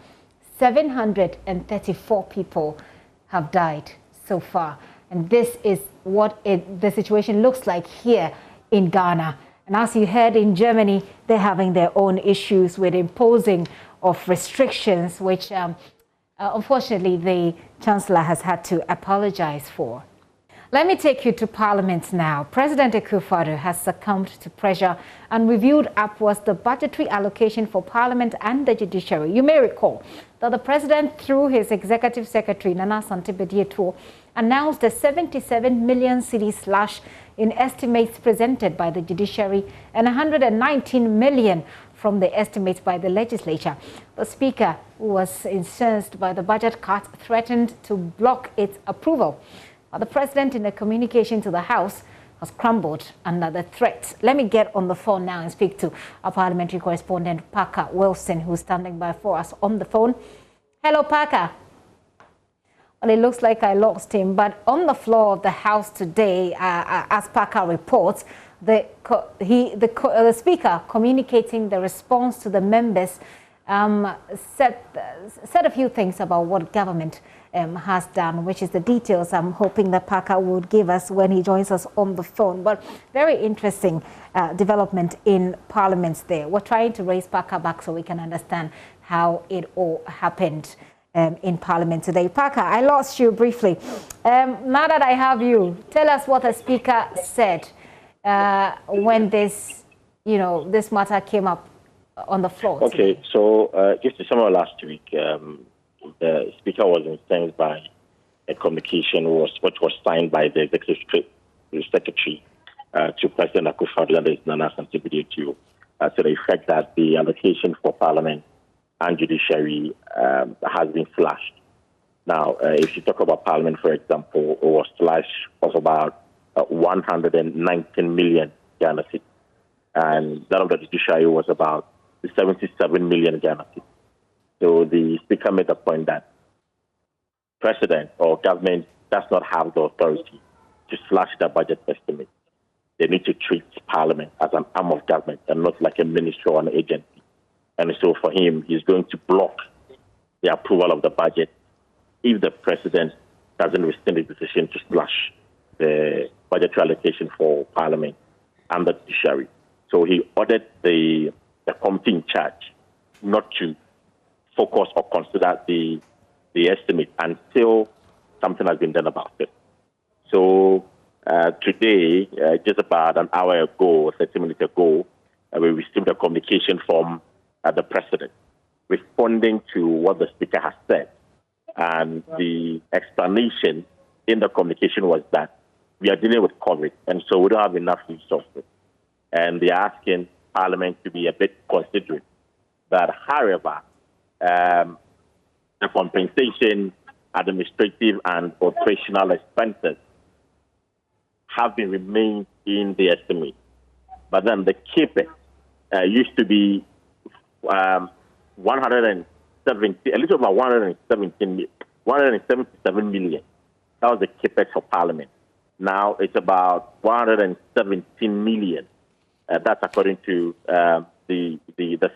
734 people have died so far, and this is what the situation looks like here in Ghana. And as you heard, in Germany, they're having their own issues with imposing of restrictions, which unfortunately the Chancellor has had to apologize for. Let me take you to Parliament now. President Akufo-Addo has succumbed to pressure and reviewed upwards the budgetary allocation for Parliament and the judiciary. You may recall that the President, through his Executive Secretary, Nana Asante-Bediatuo, announced a 77 million cedi slash in estimates presented by the judiciary and 119 million from the estimates by the legislature. The Speaker, who was incensed by the budget cut, threatened to block its approval. But the President, in a communication to the House, has crumbled under the threat. Let me get on the phone now and speak to our parliamentary correspondent, Parker Wilson, who's standing by for us on the phone. Hello, Parker. Well, it looks like I lost him, but on the floor of the House today, as Parker reports, the Speaker, communicating the response to the members, said a few things about what government has done, which is the details I'm hoping that Parker would give us when he joins us on the phone. But very interesting development in Parliament there. We're trying to raise Parker back so we can understand how it all happened in Parliament today. Parker, I lost you briefly. Now that I have you, tell us what the Speaker said when this matter came up on the floor.
Okay, today. So just to summarize, last week, the Speaker was incensed by a communication which was signed by the Executive Secretary to President Akufo-Addo, that is Nana Asante-Bediatuo, to the effect that the allocation for Parliament and judiciary has been slashed. Now, if you talk about Parliament, for example, it was slashed of about 119 million Ghana cedis, and that of the judiciary was about 77 million Ghana cedis. So the Speaker made the point that President or government does not have the authority to slash the budget estimate. They need to treat Parliament as an arm of government and not like a ministry or an agency. And so for him, he's going to block the approval of the budget if the President doesn't rescind the decision to slash the budgetary allocation for Parliament and the judiciary. So he ordered the committee in charge not to focus or consider the estimate until something has been done about it. So today, just about an hour ago, 30 minutes ago, we received a communication from the President responding to what the Speaker has said. And the explanation in the communication was that we are dealing with COVID, and so we don't have enough resources. And they are asking Parliament to be a bit considerate. But however, the compensation, administrative and operational expenses have been remained in the estimate. But then the CAPEX used to be 170, a little over 177 million. That was the CAPEX for Parliament. Now it's about 117 million. That's according to the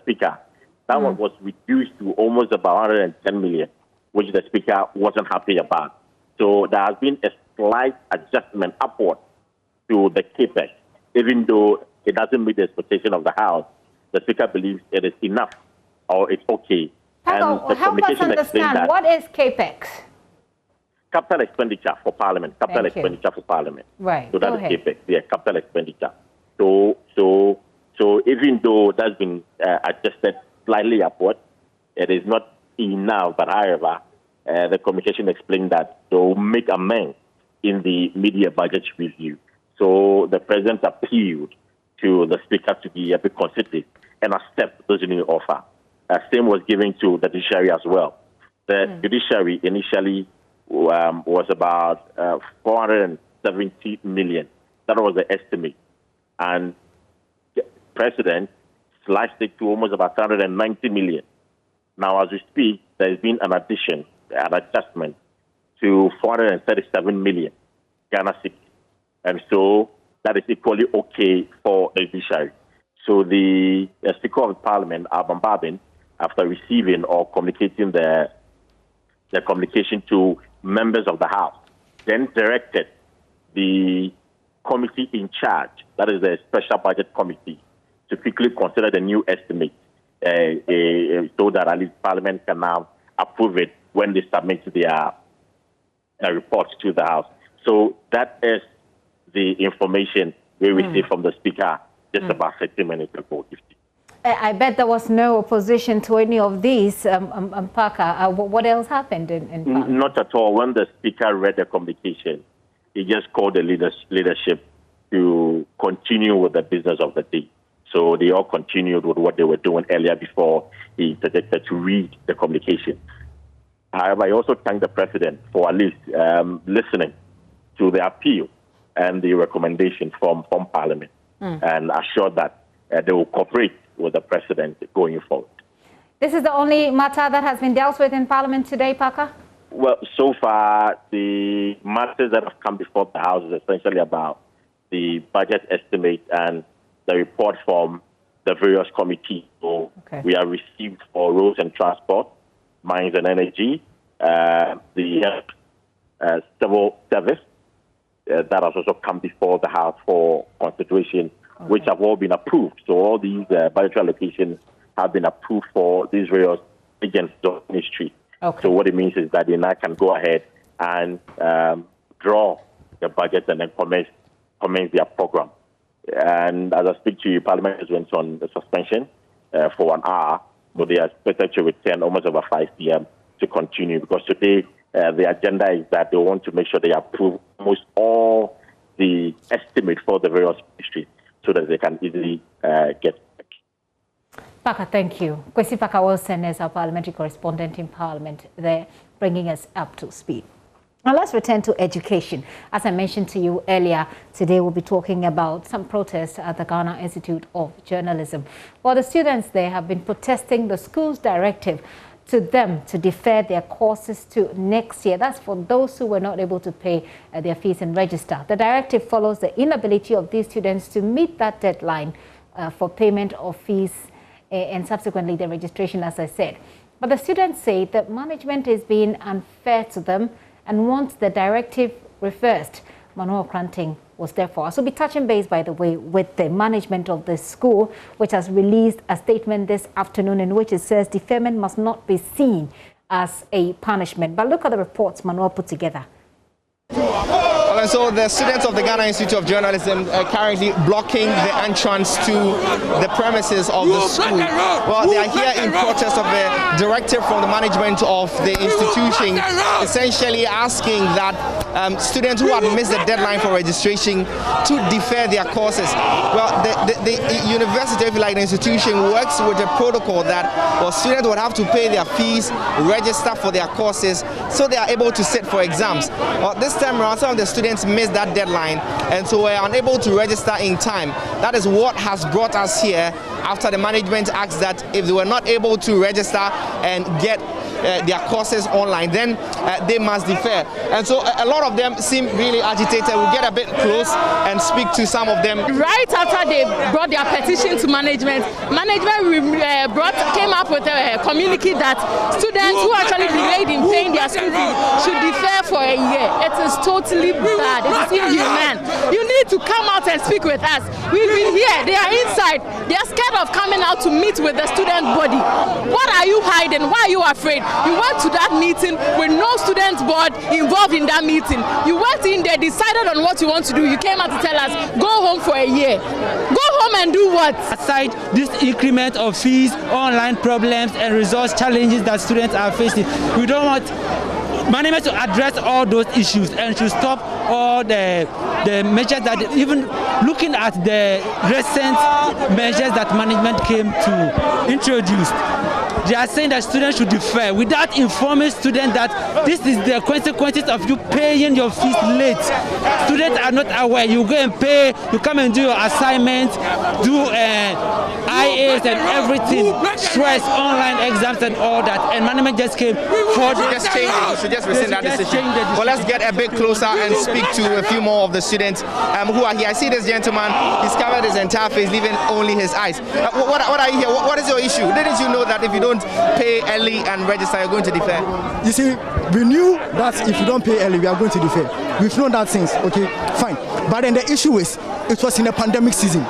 Speaker. That one was reduced to almost about 110 million, which the Speaker wasn't happy about. So there has been a slight adjustment upward to the CAPEX, even though it doesn't meet the expectation of the House. The Speaker believes it is enough or it's okay.
Help us understand, what is CAPEX?
Capital expenditure for Parliament. Capital expenditure for Parliament.
Right.
So that is CAPEX. Yeah, capital expenditure. So even though that's been adjusted slightly upward, it is not enough. But however, the communication explained that they will make amends in the media budget review. So the President appealed to the Speaker to be a bit considerate and accept those new offer. Same was given to the judiciary as well. The judiciary initially was about 470 million. That was the estimate. And the President slashed it to almost about 190 million. Now, as we speak, there's been an adjustment to 437 million Ghana cedis. And so that is equally okay for the judiciary. So the Speaker of Parliament, Alban Babin, after receiving or communicating the communication to members of the House, then directed the committee in charge, that is the Special Budget Committee, to quickly consider the new estimate so that at least Parliament can now approve it when they submit their reports to the House. So that is the information we received from the Speaker just about 30 minutes ago.
I bet there was no opposition to any of these, Parker. What else happened in Parliament?
Not at all. When the Speaker read the communication, he just called the leadership to continue with the business of the day. So they all continued with what they were doing earlier before he suggested to read the communication. However, I also thank the President for at least listening to the appeal and the recommendation from Parliament and assured that they will cooperate with the President going forward.
This is the only matter that has been dealt with in Parliament today, Parker?
Well, so far, the matters that have come before the House is essentially about the budget estimate and the report from the various committees. So we have received for roads and transport, mines and energy, the civil service that has also come before the House for consideration, which have all been approved. So all these budgetary allocations have been approved for these various agencies of ministry. So what it means is that they now can go ahead and draw the budget and then commence their program. And as I speak to you, Parliament has went on the suspension for 1 hour. So they are expected to return almost over 5 p.m. to continue, because today the agenda is that they want to make sure they approve almost all the estimate for the various ministries so that they can easily get.
Parker, thank you. Kwesi Parker Wilson is our parliamentary correspondent in Parliament there, bringing us up to speed. Now let's return to education. As I mentioned to you earlier, today we'll be talking about some protests at the Ghana Institute of Journalism. Well, the students there have been protesting the school's directive to them to defer their courses to next year. That's for those who were not able to pay their fees and register. The directive follows the inability of these students to meet that deadline for payment of fees and subsequently the registration, as I said. But the students say that management is being unfair to them and wants the directive reversed. Manuel Kranting was there for us. We'll be touching base, by the way, with the management of the school, which has released a statement this afternoon in which it says deferment must not be seen as a punishment. But look at the reports Manuel put together.
And so the students of the Ghana Institute of Journalism are currently blocking the entrance to the premises of the school. Well, they are here in protest of a directive from the management of the institution, essentially asking that students who had missed the deadline for registration to defer their courses. Well, the university, if you like, the institution works with a protocol that students would have to pay their fees, register for their courses, so they are able to sit for exams. This time around, some of the students missed that deadline, and so were unable to register in time. That is what has brought us here, after the management asked that if they were not able to register and get their courses online, then they must defer. And so a lot of them seem really agitated. We'll get a bit close and speak to some of them.
Right after they brought their petition to management came up with a communique that students who actually delayed in paying their school fees should defer for a year. It is totally bad. It is inhuman. You need to come out and speak with us. We've been here. They are inside. They are scared of coming out to meet with the student body. What are you hiding? Why are you afraid? You went to that meeting with no student board involved in that meeting. You went in there, decided on what you want to do. You came out to tell us, go home for a year. Go home and do what?
Aside this increment of fees, online problems and resource challenges that students are facing, we don't want management to address all those issues and to stop all the measures that, even looking at the recent measures that management came to introduce. They are saying that students should defer without informing students that this is the consequences of you paying your fees late. Students are not aware. You go and pay, you come and do your assignments, do IAs and everything, stress, online exams and all that. And management just came for
just change it. You should just rescind that decision. Well, let's get a bit closer and speak to a few more of the students who are here. I see this gentleman. He's covered his entire face, leaving only his eyes. What are you here? What is your issue? Didn't you know that if you don't pay early and register, you're going to defer?
You see, we knew that if you don't pay early, we are going to defer. We've known that since. Okay, fine. But then the issue is, it was in a pandemic season.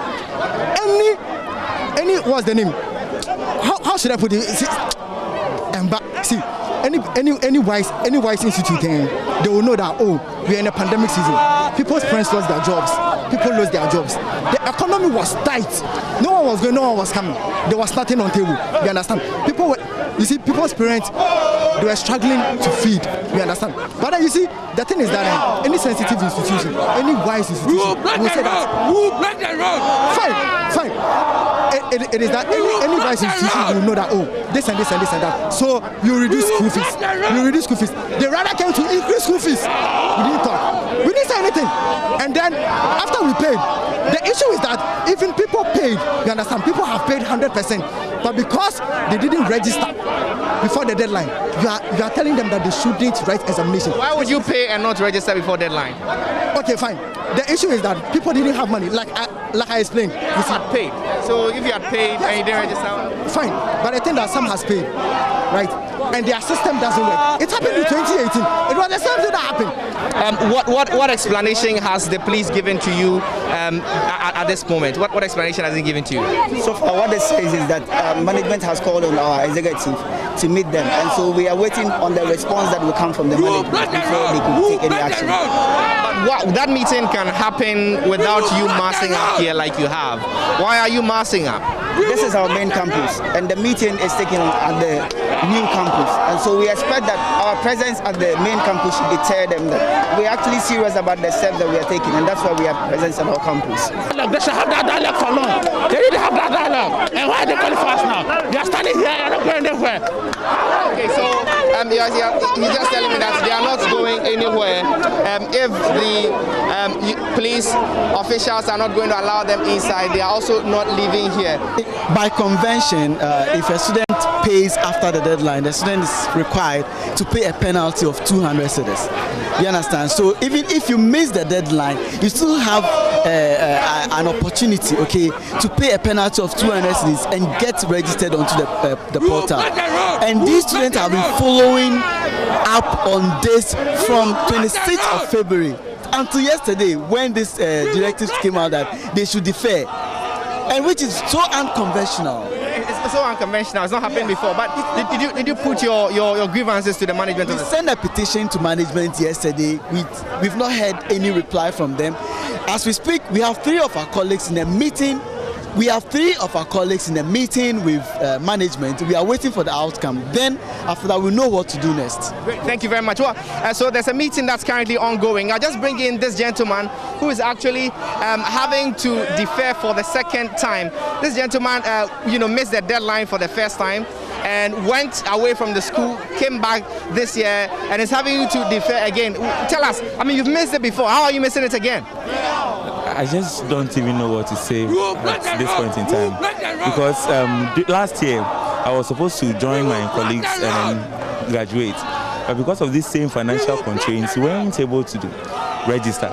What's the name? How should I put it? See, any wise institute, they will know that, oh, we are in a pandemic season. People's parents lost their jobs. People lost their jobs. The economy was tight. No one was going, no one was coming. There was nothing on table. You understand? People's parents, they were struggling to feed. You understand? But then you see, the thing is that any sensitive institution, any wise institution will say that. Fine. It is that any wise institution will know that, oh, this and this and this and that. So you reduce school fees. They rather came to increase school fees. We didn't talk. We didn't say anything. And then after we paid, the issue is that even people paid, you understand, people have paid 100%. But because they didn't register before the deadline, you are telling them that they shouldn't write examination.
Why would you pay and not register before deadline?
Okay, fine. The issue is that people didn't have money, like I explained.
You had paid. So if you had paid and you didn't register,
fine. But I think that some has paid, right? And their system doesn't work. It happened in 2018. It was the same thing that happened.
What explanation has the police given to you at this moment? What explanation has it given to you?
So far, what it says is that management has called on our executive to meet them, and so we are waiting on the response that will come from the management before they can take any action.
But that meeting can happen without you massing up here like you have. Why are you massing up?
This is our main campus, and the meeting is taken at the new campus, and so we expect that our presence at the main campus should deter them. That we're actually serious about the steps that we are taking, and that's why we are present at our campus.
They should have that dialogue for long. They didn't have that dialogue, and why are they calling for us now? They are standing here and not going anywhere.
Okay, so he's just telling me that they are not going anywhere. If the police officials are not going to allow them inside, they are also not leaving here.
By convention, if a student pays after the deadline, the student is required to pay a penalty of 200 cedis. You understand? So even if you miss the deadline, you still have an opportunity, okay, to pay a penalty of 200 cedis and get registered onto the portal. And these students have been following up on this from 26th of February. until yesterday when this directives came out that they should defer, and which is so unconventional.
It's so unconventional. It's not happened before. But did you put your grievances to the management?
We sent a petition to management yesterday. We've not heard any reply from them. As we speak, we have 3 of our colleagues in a meeting. We have 3 of our colleagues in a meeting with management. We are waiting for the outcome. Then, after that, we'll know what to do next.
Great. Thank you very much. Well, so there's a meeting that's currently ongoing. I'll just bring in this gentleman who is actually having to defer for the second time. This gentleman, missed the deadline for the first time and went away from the school, came back this year, and is having to defer again. Tell us, I mean, you've missed it before. How are you missing it again?
I just don't even know what to say at this point in time, because last year I was supposed to join my colleagues and then graduate, but because of these same financial constraints, we weren't able to register.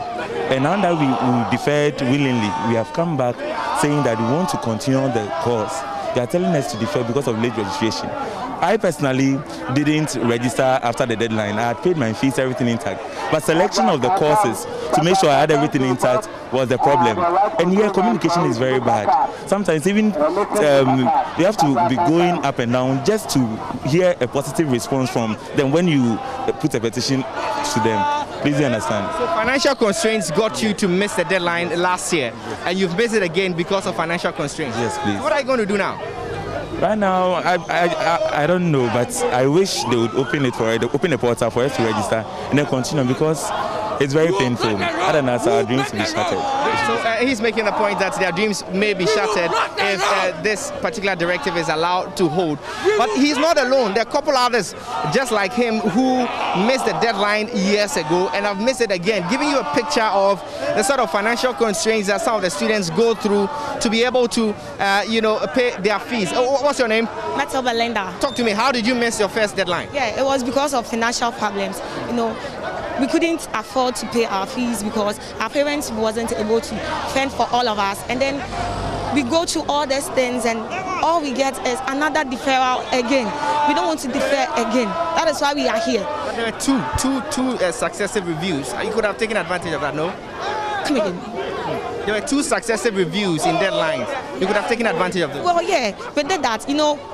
And now that we deferred willingly, we have come back saying that we want to continue the course. They are telling us to defer because of late registration. I personally didn't register after the deadline. I had paid my fees, everything intact. But selection of the courses to make sure I had everything intact was the problem. And here, communication is very bad. Sometimes even you have to be going up and down just to hear a positive response from them when you put a petition to them. Please understand.
So financial constraints got you to miss the deadline last year, and you've missed it again because of financial constraints.
Yes, please.
What are you going to do now?
Right now, I don't know, but I wish they would open a portal for us to register and then continue, because it's very painful. Other than that, our dreams will be shattered.
So he's making the point that their dreams may be shattered if this particular directive is allowed to hold. But he's not alone. There are a couple others just like him who missed the deadline years ago and have missed it again, giving you a picture of the sort of financial constraints that some of the students go through to be able to, pay their fees. What's your name?
Metal Belinda.
Talk to me. How did you miss your first deadline?
Yeah, it was because of financial problems. We couldn't afford to pay our fees because our parents wasn't able to fend for all of us. And then we go through all these things and all we get is another deferral again. We don't want to defer again. That is why we are here.
But there were two successive reviews. You could have taken advantage of that, no?
Come again.
There were 2 successive reviews in deadlines. You could have taken advantage of them.
Well, yeah, we did that.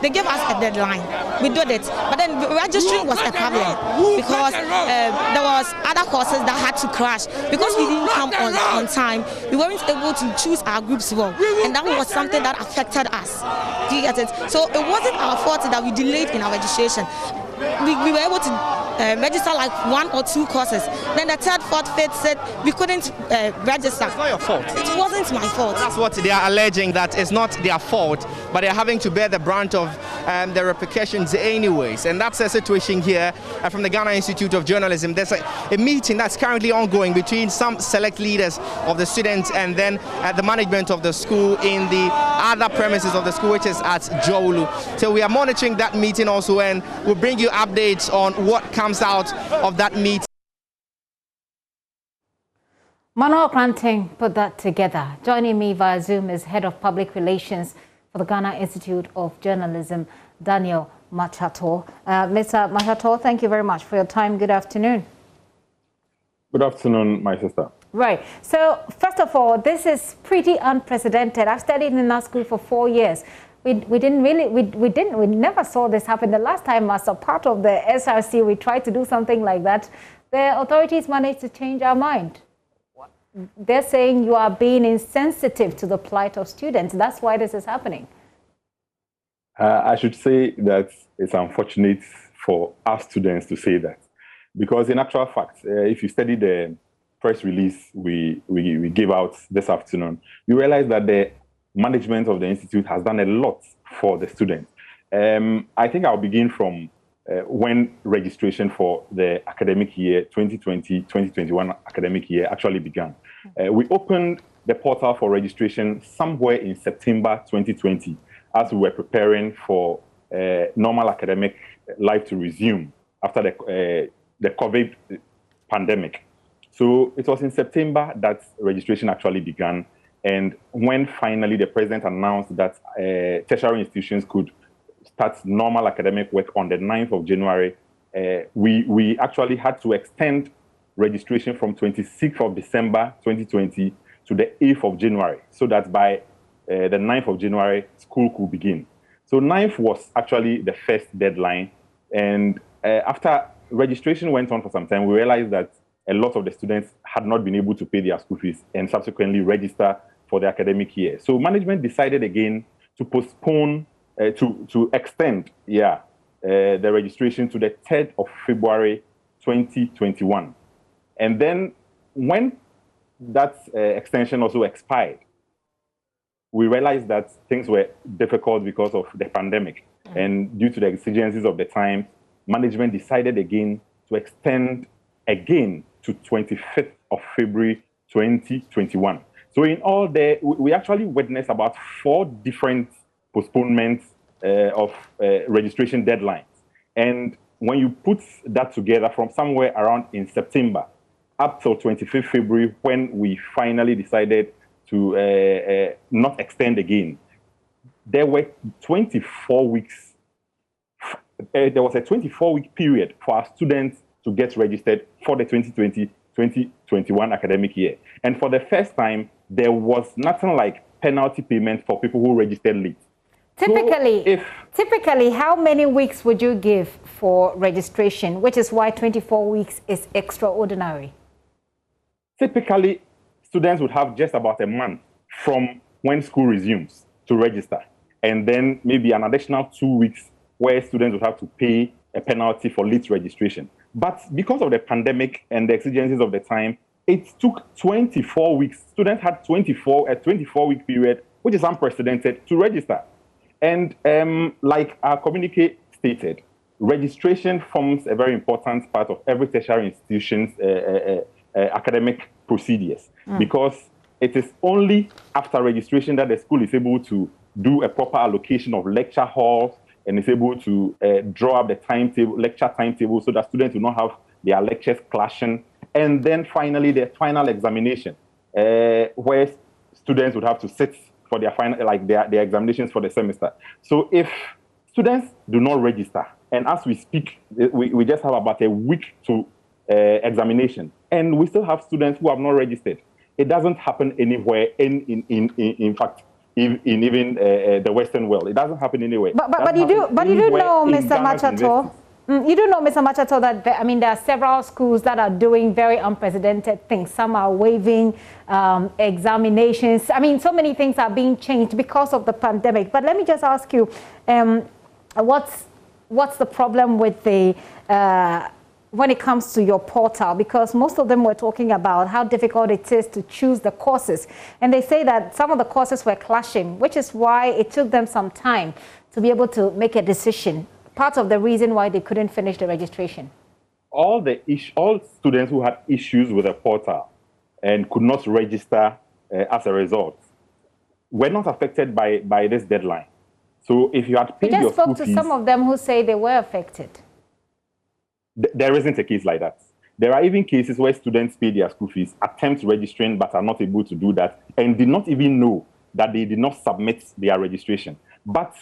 They gave us a deadline. We did it. But then registering was a problem because there was other courses that had to crash. Because we didn't come on time, we weren't able to choose our groups well. And that was something that affected us. Do you get it? So it wasn't our fault that we delayed in our registration. We were able to register like 1 or 2 courses. Then the 3rd, 4th, 5th said we couldn't register.
It's not your fault.
It wasn't my fault.
That's what they are alleging, that it's not their fault, but they're having to bear the brunt of the repercussions anyways. And that's the situation here from the Ghana Institute of Journalism. There's a meeting that's currently ongoing between some select leaders of the students and then the management of the school in the other premises of the school, which is at Jowlu. So we are monitoring that meeting also, and we'll bring you updates on what comes out of that meeting.
Manuel Cranting put that together. Joining me via Zoom is Head of Public Relations for the Ghana Institute of Journalism, Daniel Machato. Mr. Machato, thank you very much for your time. Good afternoon.
Good afternoon, my sister.
Right. So, first of all, this is pretty unprecedented. I've studied in that school for 4 years. We never saw this happen. The last time, as a part of the SRC, we tried to do something like that. The authorities managed to change our mind. They're saying you are being insensitive to the plight of students. That's why this is happening.
I should say that it's unfortunate for us students to say that, because in actual fact, if you study the press release we gave out this afternoon, you realize that the management of the institute has done a lot for the students. I think I'll begin from when registration for the academic year 2020-2021 academic year actually began. We opened the portal for registration somewhere in September 2020 as we were preparing for normal academic life to resume after the COVID pandemic. So it was in September that registration actually began. And when finally the president announced that tertiary institutions could start normal academic work on the 9th of January, we actually had to extend registration from 26th of December 2020 to the 8th of January, so that by the 9th of January, school could begin. So 9th was actually the first deadline. And after registration went on for some time, we realized that a lot of the students had not been able to pay their school fees and subsequently register for the academic year. So management decided again to postpone, to extend, the registration to the 3rd of February 2021. And then when that extension also expired, we realized that things were difficult because of the pandemic. And due to the exigencies of the time, management decided again to extend again to 25th of February 2021. So in all, we actually witnessed about 4 different postponements of registration deadlines. And when you put that together from somewhere around in September up till 25th February, when we finally decided to not extend again, there were 24 weeks. There was a 24-week period for our students to get registered for the 2020-2021 academic year. And for the first time, there was nothing like penalty payment for people who registered late.
Typically, how many weeks would you give for registration, which is why 24 weeks is extraordinary?
Typically, students would have just about a month from when school resumes to register, and then maybe an additional 2 weeks where students would have to pay a penalty for late registration. But because of the pandemic and the exigencies of the time, it took 24 weeks. Students had a 24-week period, which is unprecedented, to register. And like our communique stated, registration forms a very important part of every tertiary institution's academic procedures, because it is only after registration that the school is able to do a proper allocation of lecture halls and is able to draw up the timetable, lecture timetable, so that students will not have their lectures clashing. And then finally, the final examination, where students would have to sit for their final, like their examinations for the semester. So if students do not register, and as we speak, we just have about a week to examination, and we still have students who have not registered. It doesn't happen anywhere in fact, in even the Western world. It doesn't happen anywhere.
But you do know, Mr. Machato. You do know, Mr. Machato, that there are several schools that are doing very unprecedented things. Some are waiving examinations. So many things are being changed because of the pandemic. But let me just ask you, what's the problem with the when it comes to your portal? Because most of them were talking about how difficult it is to choose the courses, and they say that some of the courses were clashing, which is why it took them some time to be able to make a decision. Part of the reason why they couldn't finish the registration.
All students who had issues with the portal and could not register as a result were not affected by this deadline. So if you had paid your school fees...
We just spoke to some of them who say they were affected.
There isn't a case like that. There are even cases where students pay their school fees, attempt registering, but are not able to do that, and did not even know that they did not submit their registration. But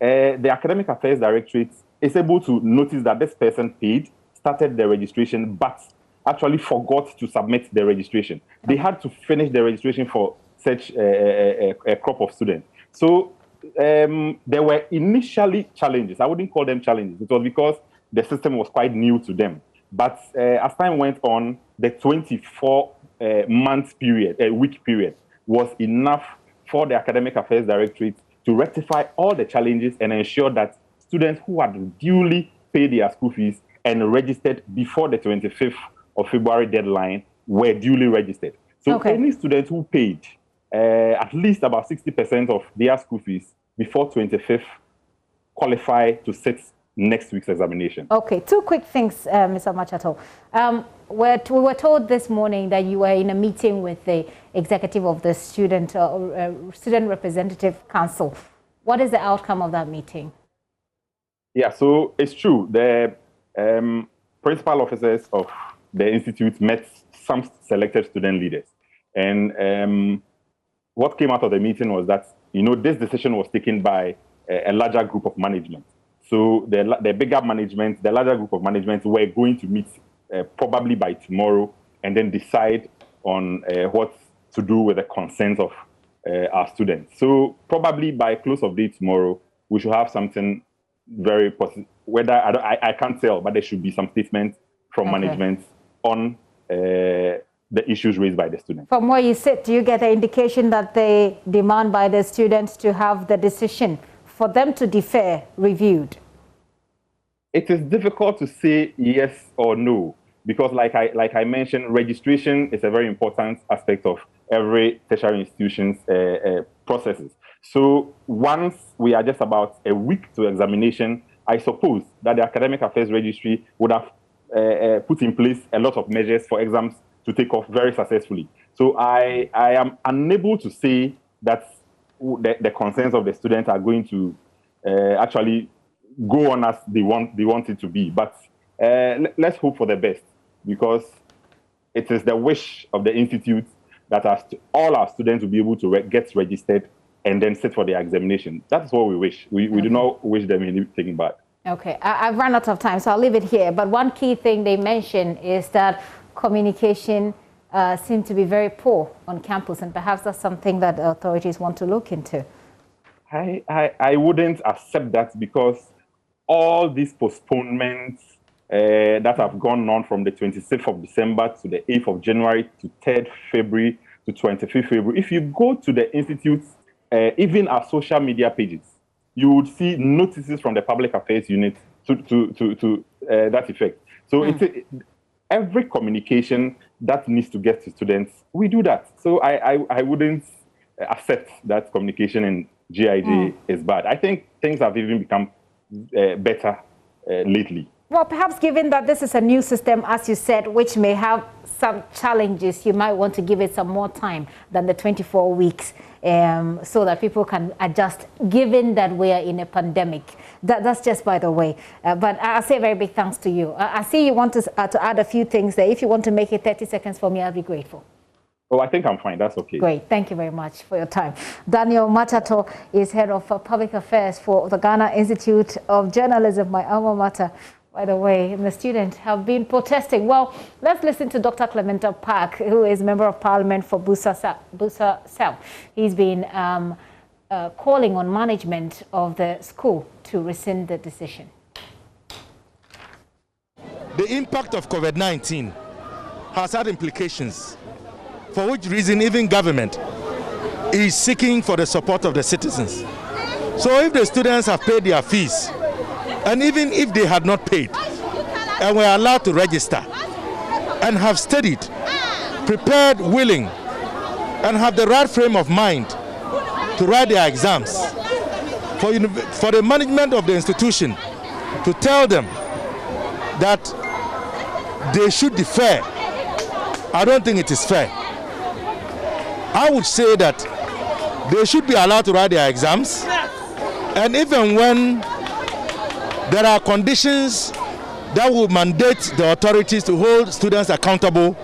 the Academic Affairs Directorate is able to notice that this person paid, started the registration, but actually forgot to submit the registration. They had to finish the registration for such a crop of students. So there were initially challenges. I wouldn't call them challenges. It was because the system was quite new to them. But as time went on, the 24-week period was enough for the Academic Affairs Directorate to rectify all the challenges and ensure that students who had duly paid their school fees and registered before the 25th of February deadline were duly registered. So any students who paid at least about 60% of their school fees before 25th qualify to sit next week's examination. Okay, 2 quick things,
Mr. Machato. We were told this morning that you were in a meeting with the executive of the Student Representative Council. What is the outcome of that meeting?
Yeah, so it's true. The principal officers of the institute met some selected student leaders. And what came out of the meeting was that, this decision was taken by a larger group of management. So the bigger management, the larger group of management were going to meet probably by tomorrow and then decide on what to do with the consent of our students. So probably by close of day tomorrow, we should have something very positive. Whether I can't tell, but there should be some statements from management on the issues raised by the students.
From where you sit, do you get the indication that they demand by the students to have the decision for them to defer reviewed?
It is difficult to say yes or no, because like I mentioned, registration is a very important aspect of every tertiary institution's processes. So once we are just about a week to examination, I suppose that the Academic Affairs Registry would have put in place a lot of measures for exams to take off very successfully. So I am unable to say that the concerns of the students are going to actually go on as they want it to be. But let's hope for the best, because it is the wish of the institute that all our students will be able to get registered and then sit for the examination. That's what we wish. We do not wish them anything bad. Okay,
I've run out of time, so I'll leave it here. But one key thing they mentioned is that communication seemed to be very poor on campus, and perhaps that's something that authorities want to look into.
I wouldn't accept that, because all these postponements that have gone on from the 26th of December to the 8th of January to 3rd February to 25th February, if you go to the institute's, even our social media pages, you would see notices from the Public Affairs Unit to that effect. So every communication that needs to get to students, we do that. So I wouldn't accept that communication in GIJ is bad. I think things have even become better lately.
Well, perhaps given that this is a new system, as you said, which may have some challenges, you might want to give it some more time than the 24 weeks so that people can adjust, given that we are in a pandemic. That's just by the way. But I'll say a very big thanks to you. I see you want to add a few things there. If you want to make it 30 seconds for me, I'll be grateful.
Oh, I think I'm fine. That's okay.
Great. Thank you very much for your time. Daniel Machato is head of public affairs for the Ghana Institute of Journalism, my alma mater. By the way, the students have been protesting. Well, let's listen to Dr. Clementa Park, who is Member of Parliament for Busa South. He's been calling on management of the school to rescind the decision.
The impact of COVID-19 has had implications, for which reason even government is seeking for the support of the citizens. So if the students have paid their fees, and even if they had not paid and were allowed to register and have studied, prepared, willing, and have the right frame of mind to write their exams, for the management of the institution to tell them that they should defer, I don't think it is fair. I would say that they should be allowed to write their exams, and even when there are conditions that will mandate the authorities to hold students accountable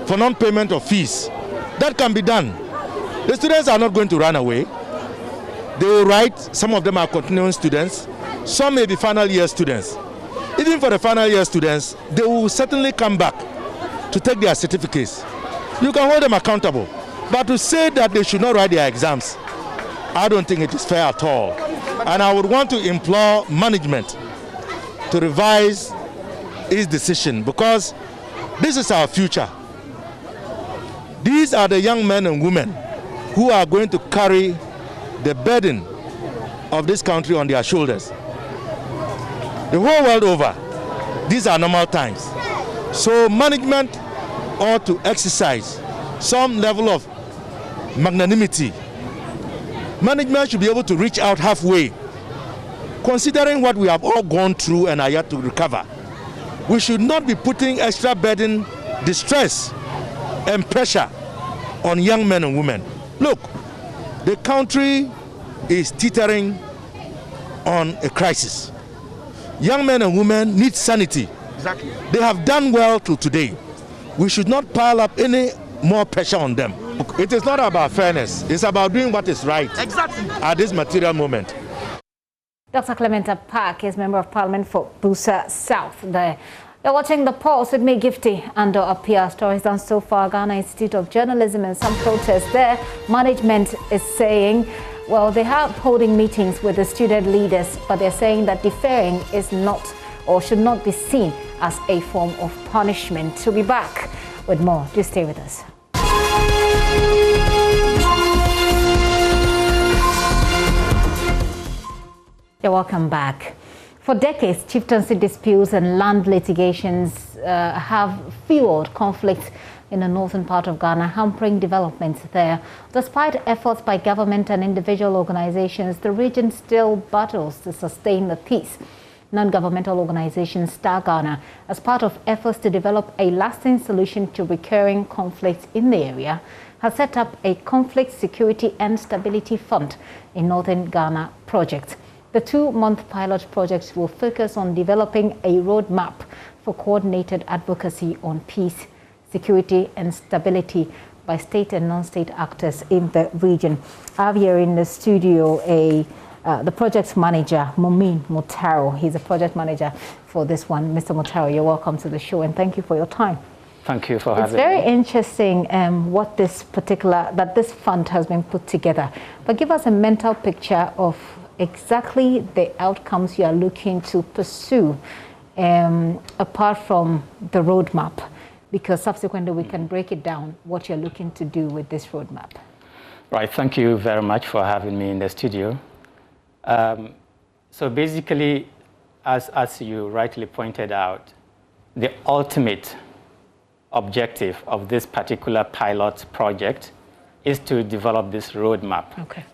for non-payment of fees, that can be done. The students are not going to run away. They will write. Some of them are continuing students. Some may be final year students. Even for the final year students, they will certainly come back to take their certificates. You can hold them accountable. But to say that they should not write their exams, I don't think it is fair at all. And I would want to implore management to revise its decision, because this is our future. These are the young men and women who are going to carry the burden of this country on their shoulders. The whole world over, these are normal times. So management ought to exercise some level of magnanimity. Management should be able to reach out halfway. Considering what we have all gone through and are yet to recover, we should not be putting extra burden, distress, and pressure on young men and women. Look, the country is teetering on a crisis. Young men and women need sanity. Exactly. They have done well till today. We should not pile up any more pressure on them. It is not about fairness. It's about doing what is right at this material moment.
Dr. Clementa Park is Member of Parliament for Busa South. You're watching The Pulse with me, Gifty, and our PR stories done so far. Ghana Institute of Journalism and some protests there. Management is saying, well, they have holding meetings with the student leaders, but they're saying that deferring is not or should not be seen as a form of punishment. We'll be back with more. Just stay with us. You're welcome back. For decades, chieftaincy disputes and land litigations have fueled conflicts in the northern part of Ghana, hampering developments there. Despite efforts by government and individual organizations, the region still battles to sustain the peace. Non-governmental organization Star Ghana, as part of efforts to develop a lasting solution to recurring conflicts in the area, has set up a Conflict Security and Stability Fund in Northern Ghana project. The 2-month pilot project will focus on developing a roadmap for coordinated advocacy on peace, security and stability by state and non-state actors in the region. I have here in the studio the project manager, Momin Motaro. He's a project manager for this one. Mr. Motaro, you're welcome to the show and thank you for your time.
Thank you for having me.
It's very interesting what this fund has been put together. But give us a mental picture of exactly the outcomes you are looking to pursue apart from the roadmap, because subsequently we can break it down what you're looking to do with this roadmap.
Right, thank you very much for having me in the studio. So basically, as you rightly pointed out, the ultimate objective of this particular pilot project is to develop this roadmap.
Okay.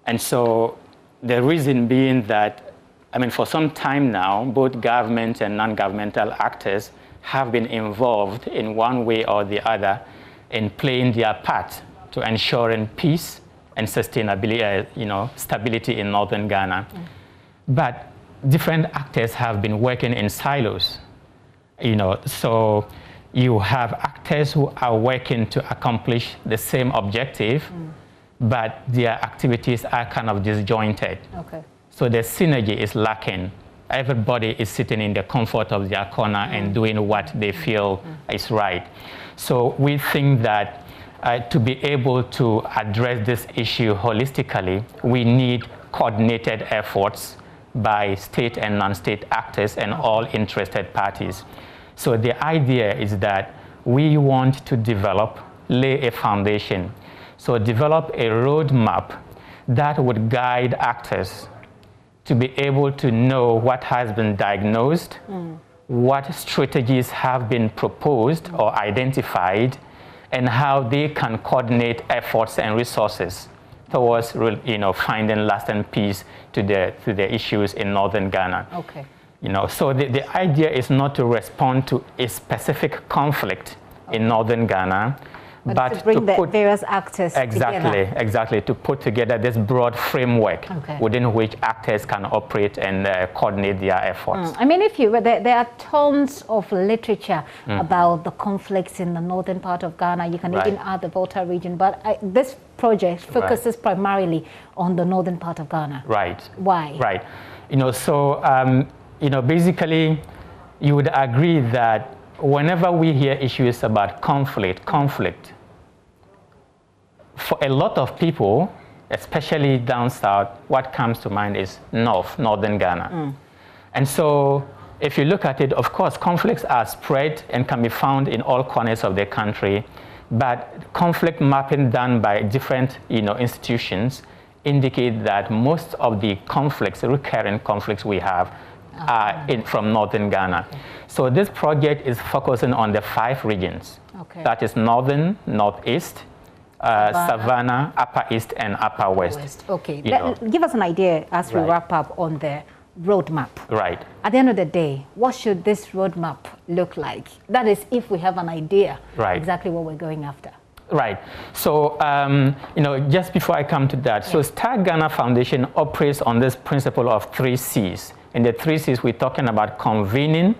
And so the reason being that, for some time now, both government and non-governmental actors have been involved in one way or the other in playing their part to ensuring peace and sustainability, stability in northern Ghana. But different actors have been working in silos, so you have actors who are working to accomplish the same objective, but their activities are kind of disjointed.
Okay.
So the synergy is lacking. Everybody is sitting in the comfort of their corner and doing what they feel is right. So we think that to be able to address this issue holistically, we need coordinated efforts by state and non-state actors and all interested parties. So the idea is that we want to lay a foundation. So develop a roadmap that would guide actors to be able to know what has been diagnosed, what strategies have been proposed or identified, and how they can coordinate efforts and resources towards finding lasting peace to the issues in northern Ghana.
Okay.
So the idea is not to respond to a specific conflict in northern Ghana, but
to bring the various actors together.
Exactly, to put together this broad framework within which actors can operate and coordinate their efforts.
If there are tons of literature about the conflicts in the northern part of Ghana. You can even add the Volta region, but this project focuses primarily on the northern part of Ghana.
Right.
Why?
Right. Basically, you would agree that whenever we hear issues about conflict, for a lot of people, especially down south, what comes to mind is northern Ghana. And so if you look at it, of course, conflicts are spread and can be found in all corners of the country, but conflict mapping done by different institutions indicate that most of the recurrent conflicts we have are from northern Ghana. So this project is focusing on the 5 regions. That is northern, northeast, Savannah, Upper East, and Upper West.
Okay. Give us an idea as we wrap up on the roadmap.
Right.
At the end of the day, what should this roadmap look like? That is, if we have an idea exactly what we're going after.
Right. So, just before I come to that, so Star Ghana Foundation operates on this principle of 3 C's. In the 3 C's, we're talking about convening,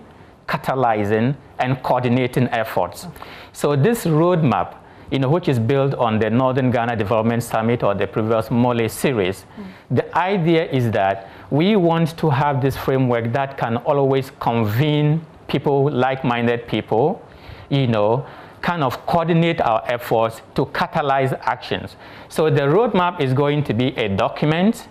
catalyzing, and coordinating efforts. So this roadmap, which is built on the Northern Ghana Development Summit or the previous Mole series, the idea is that we want to have this framework that can always convene people, like-minded people, you know, kind of coordinate our efforts to catalyze actions. So the roadmap is going to be a document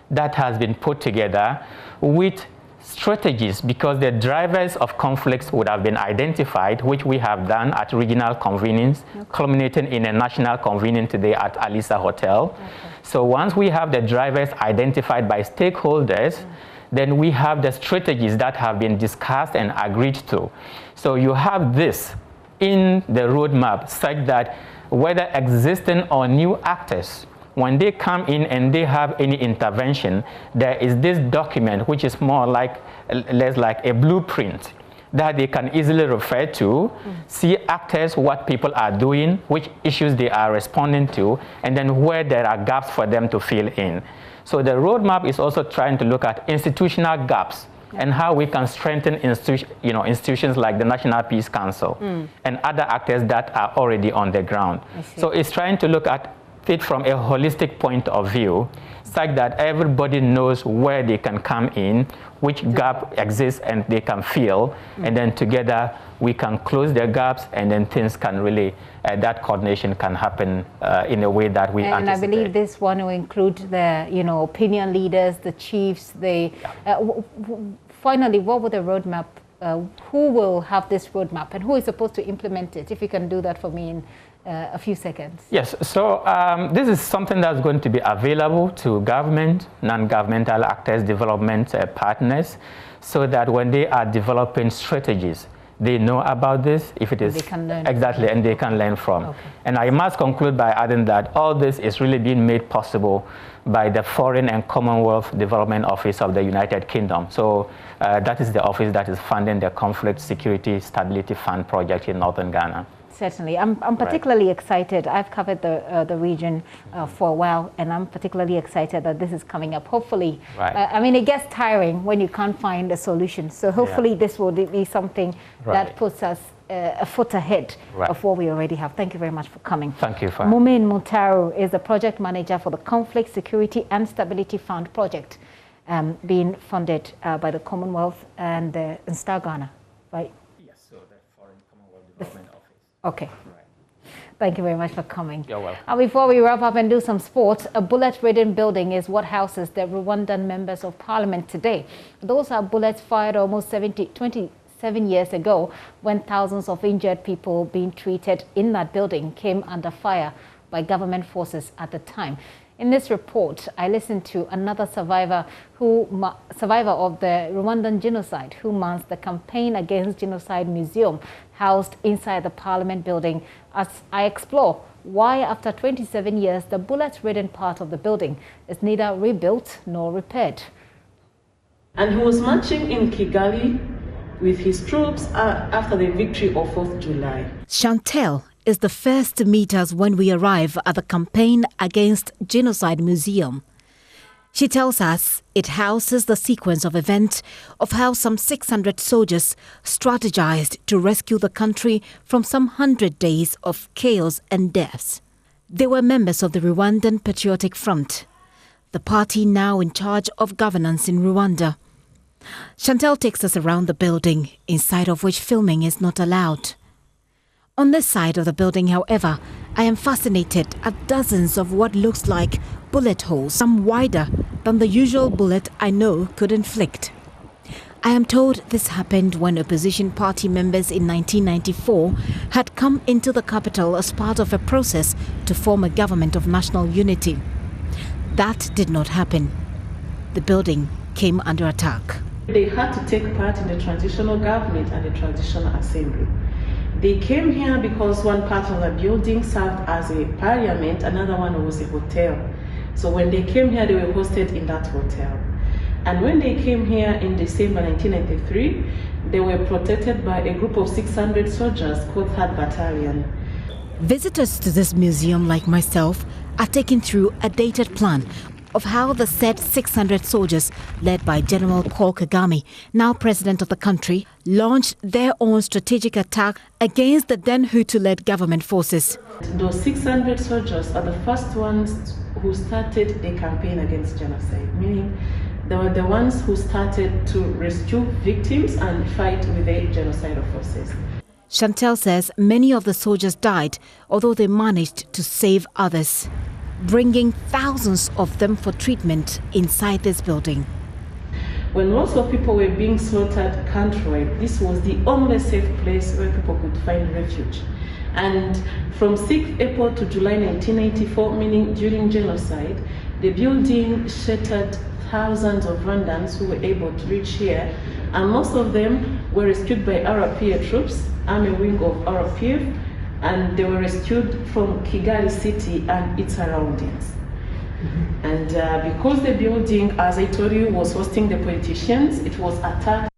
that has been put together with strategies, because the drivers of conflicts would have been identified, which we have done at regional convenings, culminating in a national convening today at Alisa Hotel. So once we have the drivers identified by stakeholders, then we have the strategies that have been discussed and agreed to. So you have this in the roadmap such that whether existing or new actors, when they come in and they have any intervention, there is this document which is more like, less like a blueprint that they can easily refer to, see actors, what people are doing, which issues they are responding to, and then where there are gaps for them to fill in. So the roadmap is also trying to look at institutional gaps and how we can strengthen institutions like the National Peace Council and other actors that are already on the ground. So it's trying to look at it from a holistic point of view, such that everybody knows where they can come in, which gap exists and they can fill, and then together we can close the gaps, and then things can really, that coordination can happen in a way that we anticipate.
And I believe this one will include the, opinion leaders, the chiefs, finally, what would the roadmap, who will have this roadmap and who is supposed to implement it? If you can do that for me in a few seconds.
Yes, so this is something that's going to be available to government, non-governmental actors, development partners, so that when they are developing strategies, they know about this, if it is
they can learn
exactly, and they can learn from. Okay. And I must conclude by adding that all this is really being made possible by the Foreign and Commonwealth Development Office of the United Kingdom. So that is the office that is funding the Conflict Security Stability Fund project in Northern Ghana.
Certainly. I'm particularly excited. I've covered the region for a while, and I'm particularly excited that this is coming up. Hopefully, I mean, it gets tiring when you can't find a solution. So hopefully this will be something that puts us a foot ahead of what we already have. Thank you very much for coming.
Thank you.
Mumin Muntaru is the project manager for the Conflict Security and Stability Fund project being funded by the Commonwealth and in Star Ghana, right?
Yes, so the Foreign Commonwealth Development Office.
Okay. Thank you very much for coming.
You're welcome.
And before we wrap up and do some sports, a bullet-ridden building is what houses the Rwandan members of parliament today. Those are bullets fired almost 27 years ago, when thousands of injured people being treated in that building came under fire by government forces at the time. In this report, I listened to another survivor of the Rwandan genocide who runs the Campaign Against Genocide Museum housed inside the Parliament building, as I explore why after 27 years the bullet-ridden part of the building is neither rebuilt nor repaired.
And he was marching in Kigali with his troops after the victory of 4th July.
Chantel is the first to meet us when we arrive at the Campaign Against Genocide Museum. She tells us it houses the sequence of events of how some 600 soldiers strategized to rescue the country from some 100 days of chaos and deaths. They were members of the Rwandan Patriotic Front, the party now in charge of governance in Rwanda. Chantel takes us around the building, inside of which filming is not allowed. On this side of the building, however, I am fascinated at dozens of what looks like bullet holes, some wider than the usual bullet I know could inflict. I am told this happened when opposition party members in 1994 had come into the capital as part of a process to form a government of national unity. That did not happen. The building came under attack.
They had to take part in the transitional government and the transitional assembly. They came here because one part of the building served as a parliament, another one was a hotel. So when they came here, they were hosted in that hotel. And when they came here in December 1993, they were protected by a group of 600 soldiers called 3rd Battalion.
Visitors to this museum, like myself, are taken through a dated plan of how the said 600 soldiers, led by General Paul Kagame, now president of the country, launched their own strategic attack against the then Hutu-led government forces.
Those 600 soldiers are the first ones who started the campaign against genocide, meaning They were the ones who started to rescue victims and fight with the genocidal forces.
Chantel says many of the soldiers died, although they managed to save others, bringing thousands of them for treatment inside this building.
When lots of people were being slaughtered countrywide, this was the only safe place where people could find refuge. And from 6th April to July 1994, meaning during genocide, the building sheltered thousands of Rwandans who were able to reach here, and most of them were rescued by RPF troops, Army wing of RPF, and they were rescued from Kigali city and its surroundings. And because the building, as I told you, was hosting the politicians, it was attacked.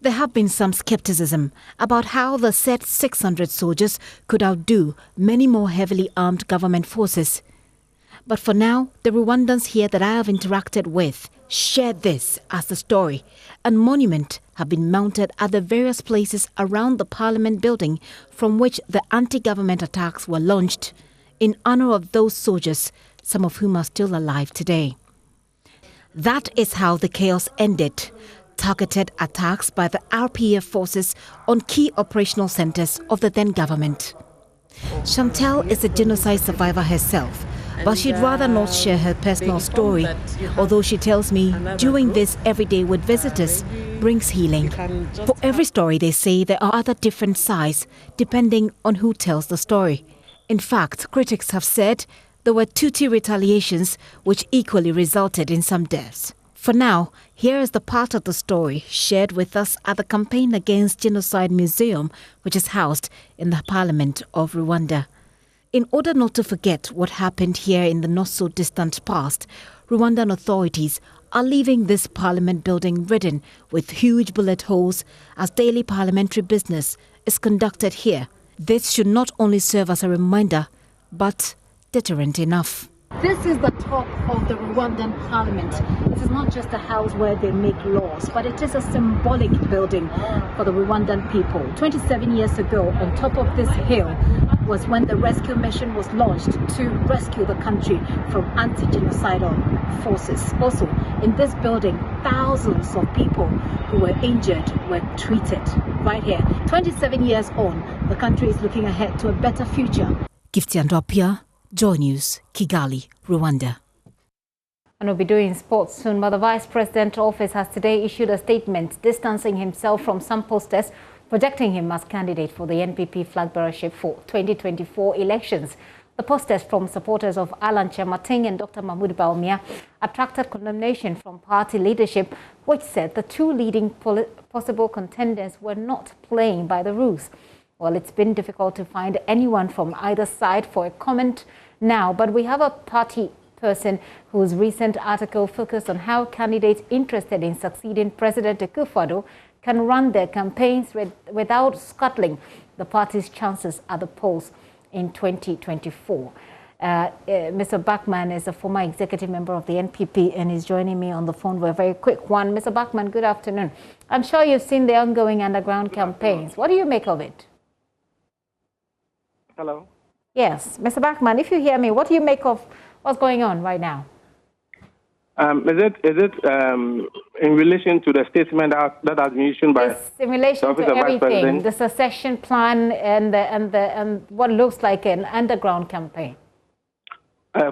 There have been some skepticism about how the said 600 soldiers could outdo many more heavily armed government forces. But for now, the Rwandans here that I have interacted with share this as the story. A monument have been mounted at the various places around the Parliament building from which the anti-government attacks were launched in honor of those soldiers, some of whom are still alive today. That is how the chaos ended. Targeted attacks by the RPF forces on key operational centers of the then government. Chantel is a genocide survivor herself, but she'd rather not share her personal story, although she tells me doing this every day with visitors brings healing. For every story, they say there are other different sides, depending on who tells the story. In fact, critics have said there were Tutsi retaliations which equally resulted in some deaths. For now, here is the part of the story shared with us at the Campaign Against Genocide Museum, which is housed in the Parliament of Rwanda. In order not to forget what happened here in the not-so-distant past, Rwandan authorities are leaving this parliament building ridden with huge bullet holes as daily parliamentary business is conducted here. This should not only serve as a reminder, but deterrent enough. This is the top of the Rwandan parliament. This is not just a house where they make laws, but it is a symbolic building for the Rwandan people. 27 years ago, on top of this hill, was when the rescue mission was launched to rescue the country from anti-genocidal forces. Also, in this building, thousands of people who were injured were treated right here. 27 years on, the country is looking ahead to a better future. Gifty Andropia, JoyNews, Kigali, Rwanda. And we'll be doing sports soon, but the Vice President's office has today issued a statement distancing himself from some posters projecting him as candidate for the NPP flag bearership for 2024 elections. The posters from supporters of Alan Chemating and Dr. Mahmoud Baumia attracted condemnation from party leadership, which said the two leading possible contenders were not playing by the rules. Well, it's been difficult to find anyone from either side for a comment now, but we have a party person whose recent article focused on how candidates interested in succeeding President Akufo-Addo can run their campaigns without scuttling the party's chances at the polls in 2024. Mr. Bachman is a former executive member of the NPP and is joining me on the phone with a very quick one. Mr. Bachman, good afternoon. I'm sure you've seen the ongoing underground campaigns. What do you make of it?
Hello.
Yes, Mr. Bachman, if you hear me, what do you make of what's going on right now?
Is it in relation to the statement that has been issued by
in relation
the
to everything, the secession plan and what looks like an underground campaign?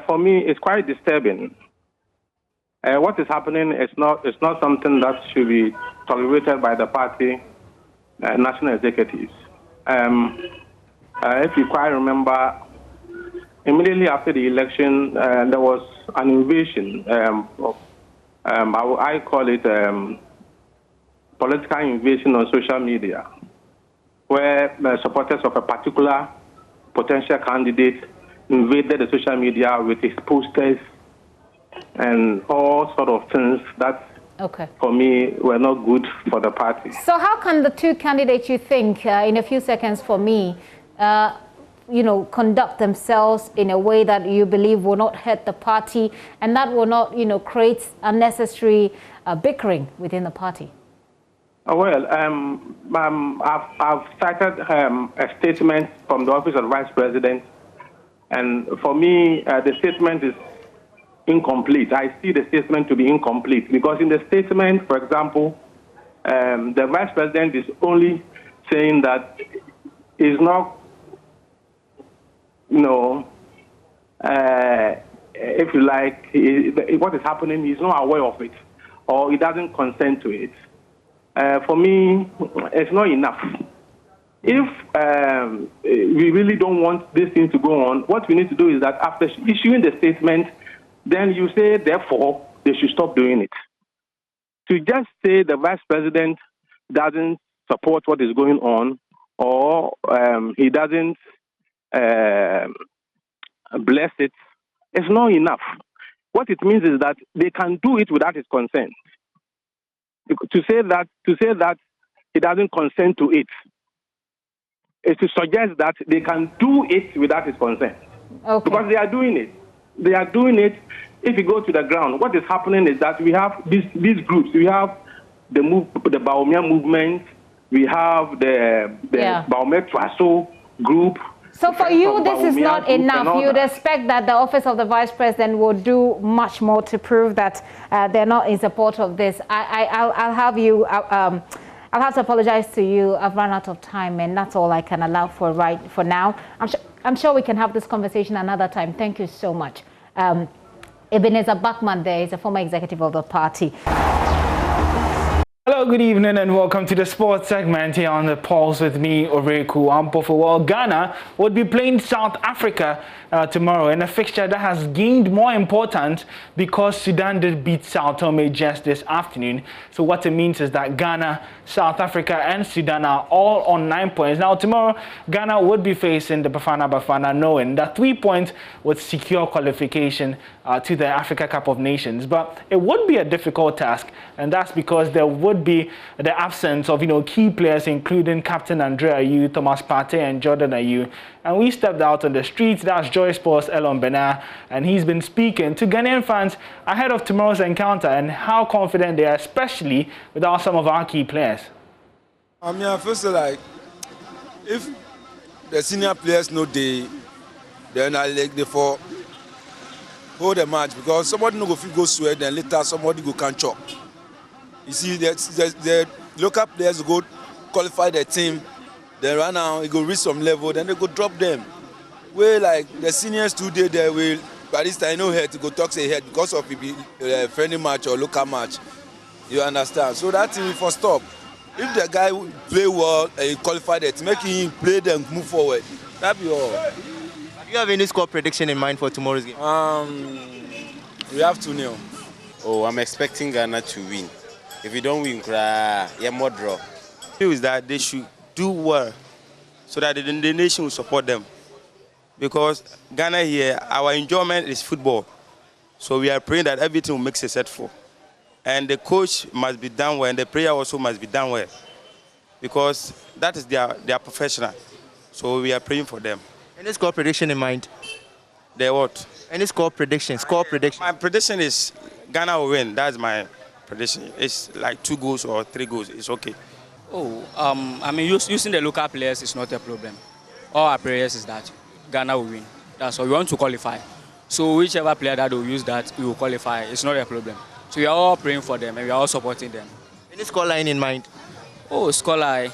For me, it's quite disturbing. What is happening is not something that should be tolerated by the party national executives. If you quite remember, immediately after the election, there was an invasion I call it political invasion on social media, where supporters of a particular potential candidate invaded the social media with his posters and all sort of things that, for me, were not good for the party.
So how can the two candidates, you think, in a few seconds for me, conduct themselves in a way that you believe will not hurt the party and that will not, create unnecessary bickering within the party?
Well, I've cited a statement from the Office of the Vice President, and for me, the statement is incomplete. I see the statement to be incomplete because in the statement, for example, the Vice President is only saying that it's not, if you like, what is happening, he's not aware of it or he doesn't consent to it. For me, it's not enough. If we really don't want this thing to go on, what we need to do is that after issuing the statement, then you say, therefore, they should stop doing it. To just say the Vice President doesn't support what is going on or he doesn't bless it, it's not enough. What it means is that they can do it without his consent. To say that he doesn't consent to it is to suggest that they can do it without his consent. Okay. Because they are doing it. They are doing it. If you go to the ground, what is happening is that we have these groups. We have the Baumia movement. We have the Baumia Traso group.
So for you, this is not enough. You'd expect that the Office of the Vice President will do much more to prove that they're not in support of this. I'll have you... I'll have to apologize to you. I've run out of time, and that's all I can allow for now. I'm sure we can have this conversation another time. Thank you so much. Ebenezer Bachman there is a former executive of the party.
Hello, good evening, and welcome to the sports segment here on The Pulse with me, Oreku Ampofo. Well, Ghana would be playing South Africa tomorrow in a fixture that has gained more importance because Sudan did beat Sao Tome just this afternoon. So what it means is that Ghana, South Africa, and Sudan are all on 9 points. Now, tomorrow, Ghana would be facing the Bafana, knowing that 3 points would secure qualification to the Africa Cup of Nations. But it would be a difficult task, and that's because there would be the absence of key players, including Captain Andre Ayew, Thomas Partey, and Jordan Ayew. And we stepped out on the streets. That's Joy Sports' Elon Benar, and he's been speaking to Ghanaian fans ahead of tomorrow's encounter and how confident they are, especially without some of our key players.
I feel like if the senior players know then I like the for hold the match because somebody no go sweat, then later somebody go can chop. You see, the local players go qualify their team, then right now it go reach some level, then they go drop them. Where like the seniors today, they will by this time no head to go talk say head because of a friendly match or local match. You understand? So that thing will for stop. If the guy play well and he qualify that, make him play them move forward. That be all.
Do you have any score prediction in mind for tomorrow's game?
We have 2-0.
Oh, I'm expecting Ghana to win. If we don't win, yeah, more draw. The is that they should do well so that the nation will support them. Because Ghana here, our enjoyment is football. So we are praying that everything will make successful. And the coach must be done well, and the player also must be done well. Because that is their professional. So we are praying for them.
Any score prediction in mind?
The what?
Any score prediction? Score prediction?
My prediction is Ghana will win. That's my prediction. It's like 2 goals or 3 goals. It's okay.
Oh, I mean, using the local players is not a problem. All our prayers is that Ghana will win. That's all. We want to qualify. So whichever player that will use that, we will qualify. It's not a problem. So we are all praying for them and we are all supporting them.
Any scoreline in mind?
Oh, scoreline,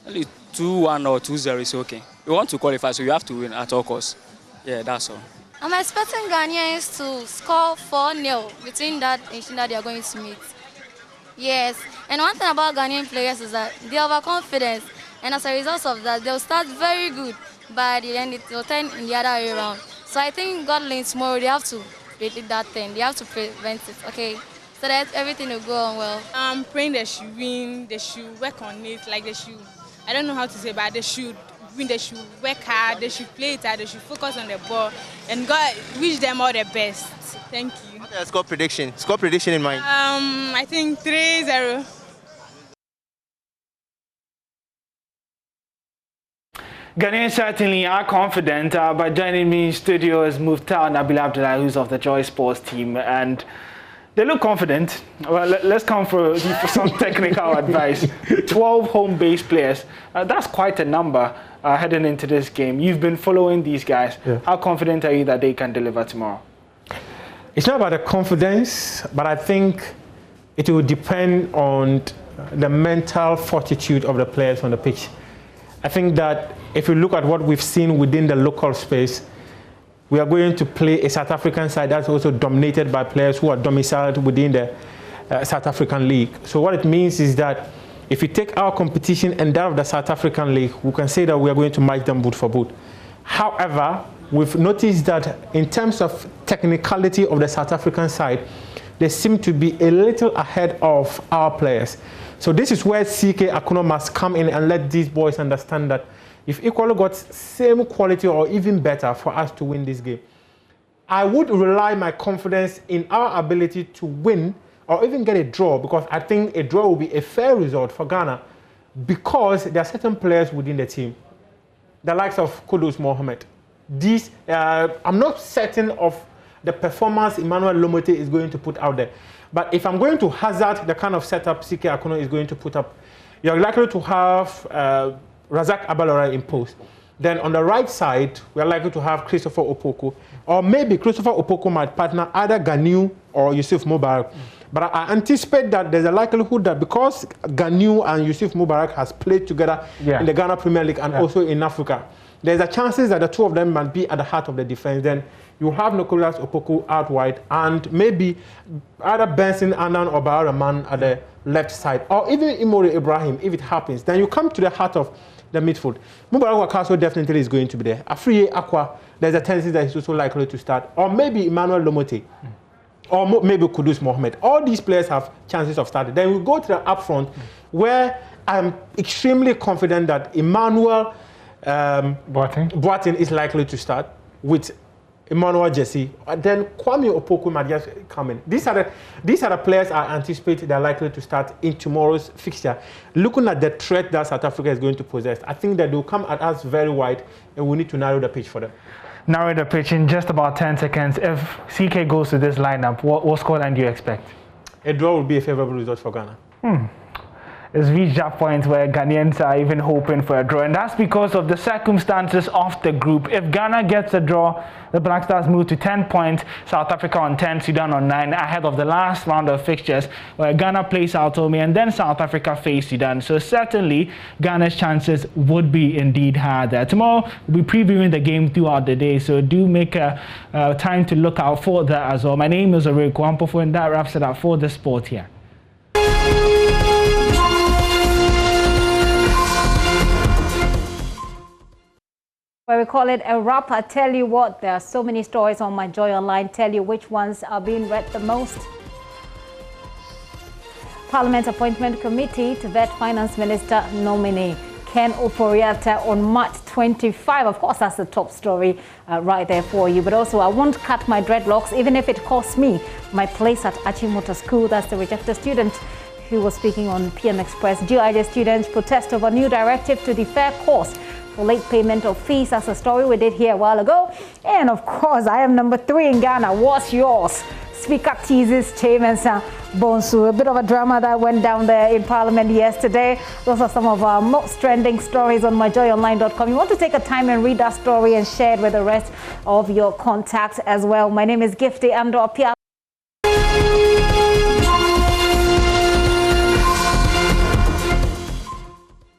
2-1 or 2-0 is okay. We want to qualify, so you have to win at all costs. Yeah, that's all.
I'm expecting Ghanaians to score 4-0 between that nation that they are going to meet. Yes, and one thing about Ghanaian players is that they have confidence, and as a result of that, they'll start very good, but the end it will turn in the other way around. So I think God willing tomorrow they have to predict that thing, they have to prevent it, okay? So that everything will go on well.
I'm praying they should win, they should work on it, like they should, I don't know how to say, but they should win, they should work hard, they should play it hard, they should focus on the ball, and God wish them all the best. Thank you.
What's the score prediction? Score prediction in mind?
I think 3-0.
Ghanaians certainly are confident, but joining me in studio is Muftar Nabil Abdullah, who's of the Joy Sports team, and they look confident. Well, let's come for some technical advice. 12 home-based players, that's quite a number heading into this game. You've been following these guys. Yeah. How confident are you that they can deliver tomorrow? It's not about the confidence, but I think it will depend on the mental fortitude of the players on the pitch. I think that if you look at what we've seen within the local space, we are going to play a South African side that's also dominated by players who are domiciled within the South African League. So what it means is that if you take our competition and that of the South African League, we can say that we are going to match them boot for boot. However, we've noticed that in terms of technicality of the South African side, they seem to be a little ahead of our players. So this is where CK Akuno must come in and let these boys understand that if Equally got same quality or even better for us to win this game, I would rely my confidence in our ability to win or even get a draw, because I think a draw will be a fair result for Ghana, because there are certain players within the team, the likes of Kudus Mohammed. These, I'm not certain of the performance Emmanuel Lomote is going to put out there. But if I'm going to hazard the kind of setup CK Akuno is going to put up, you're likely to have Razak Abalora in post. Then on the right side, we're likely to have Christopher Opoku, or maybe Christopher Opoku might partner either Ganu or Yusuf Mubarak. But I anticipate that there's a likelihood that because Ganu and Yusuf Mubarak has played together in the Ghana Premier League and also in Africa, there's a chances that the two of them might be at the heart of the defense. Then you have Nicholas Opoku out wide, and maybe either Benson Annan or Baharaman at the left side, or even Imori Ibrahim, if it happens. Then you come to the heart of the midfield. Mubarak Wakaso definitely is going to be there. Afriye Aqua, there's a tendency that he's also likely to start. Or maybe Emmanuel Lomote. Or maybe Kudus Mohammed. All these players have chances of starting. Then we go to the up front, where I'm extremely confident that Emmanuel Boateng is likely to start with Emmanuel Jesse. And then Kwame Opoku might just come in. These are the players I anticipate they're likely to start in tomorrow's fixture. Looking at the threat that South Africa is going to possess, I think that they'll come at us very wide, and we need to narrow the pitch for them. Narrow the pitch in just about 10 seconds. If CK goes to this lineup, what scoreline do you expect? A draw would be a favorable result for Ghana. It's reached that point where Ghanaians are even hoping for a draw, and that's because of the circumstances of the group. If Ghana gets a draw, the Black Stars move to 10 points, South Africa on 10, Sudan on 9, ahead of the last round of fixtures, where Ghana plays Sao Tome and then South Africa face Sudan. So certainly Ghana's chances would be indeed higher. Tomorrow we'll be previewing the game throughout the day, so do make a time to look out for that as well. My name is Oreko Ampofo, and that wraps it up for the sport here.
Where we call it a wrap. I tell you what, there are so many stories on my Joy Online. Tell you which ones are being read the most. Parliament Appointment Committee to vet Finance Minister nominee Ken Ofori-Atta on March 25. Of course, that's the top story right there for you. But also, I won't cut my dreadlocks, even if it costs me my place at Achimota School. That's the rejected student who was speaking on PM Express. GIJ students protest over new directive to defer course for late payment of fees. That's a story we did here a while ago. And of course, I am number 3 in Ghana. What's yours? Speaker teases Chairman Bonsu. A bit of a drama that went down there in Parliament yesterday. Those are some of our most trending stories on myjoyonline.com. You want to take a time and read that story and share it with the rest of your contacts as well. My name is Gifty Ando.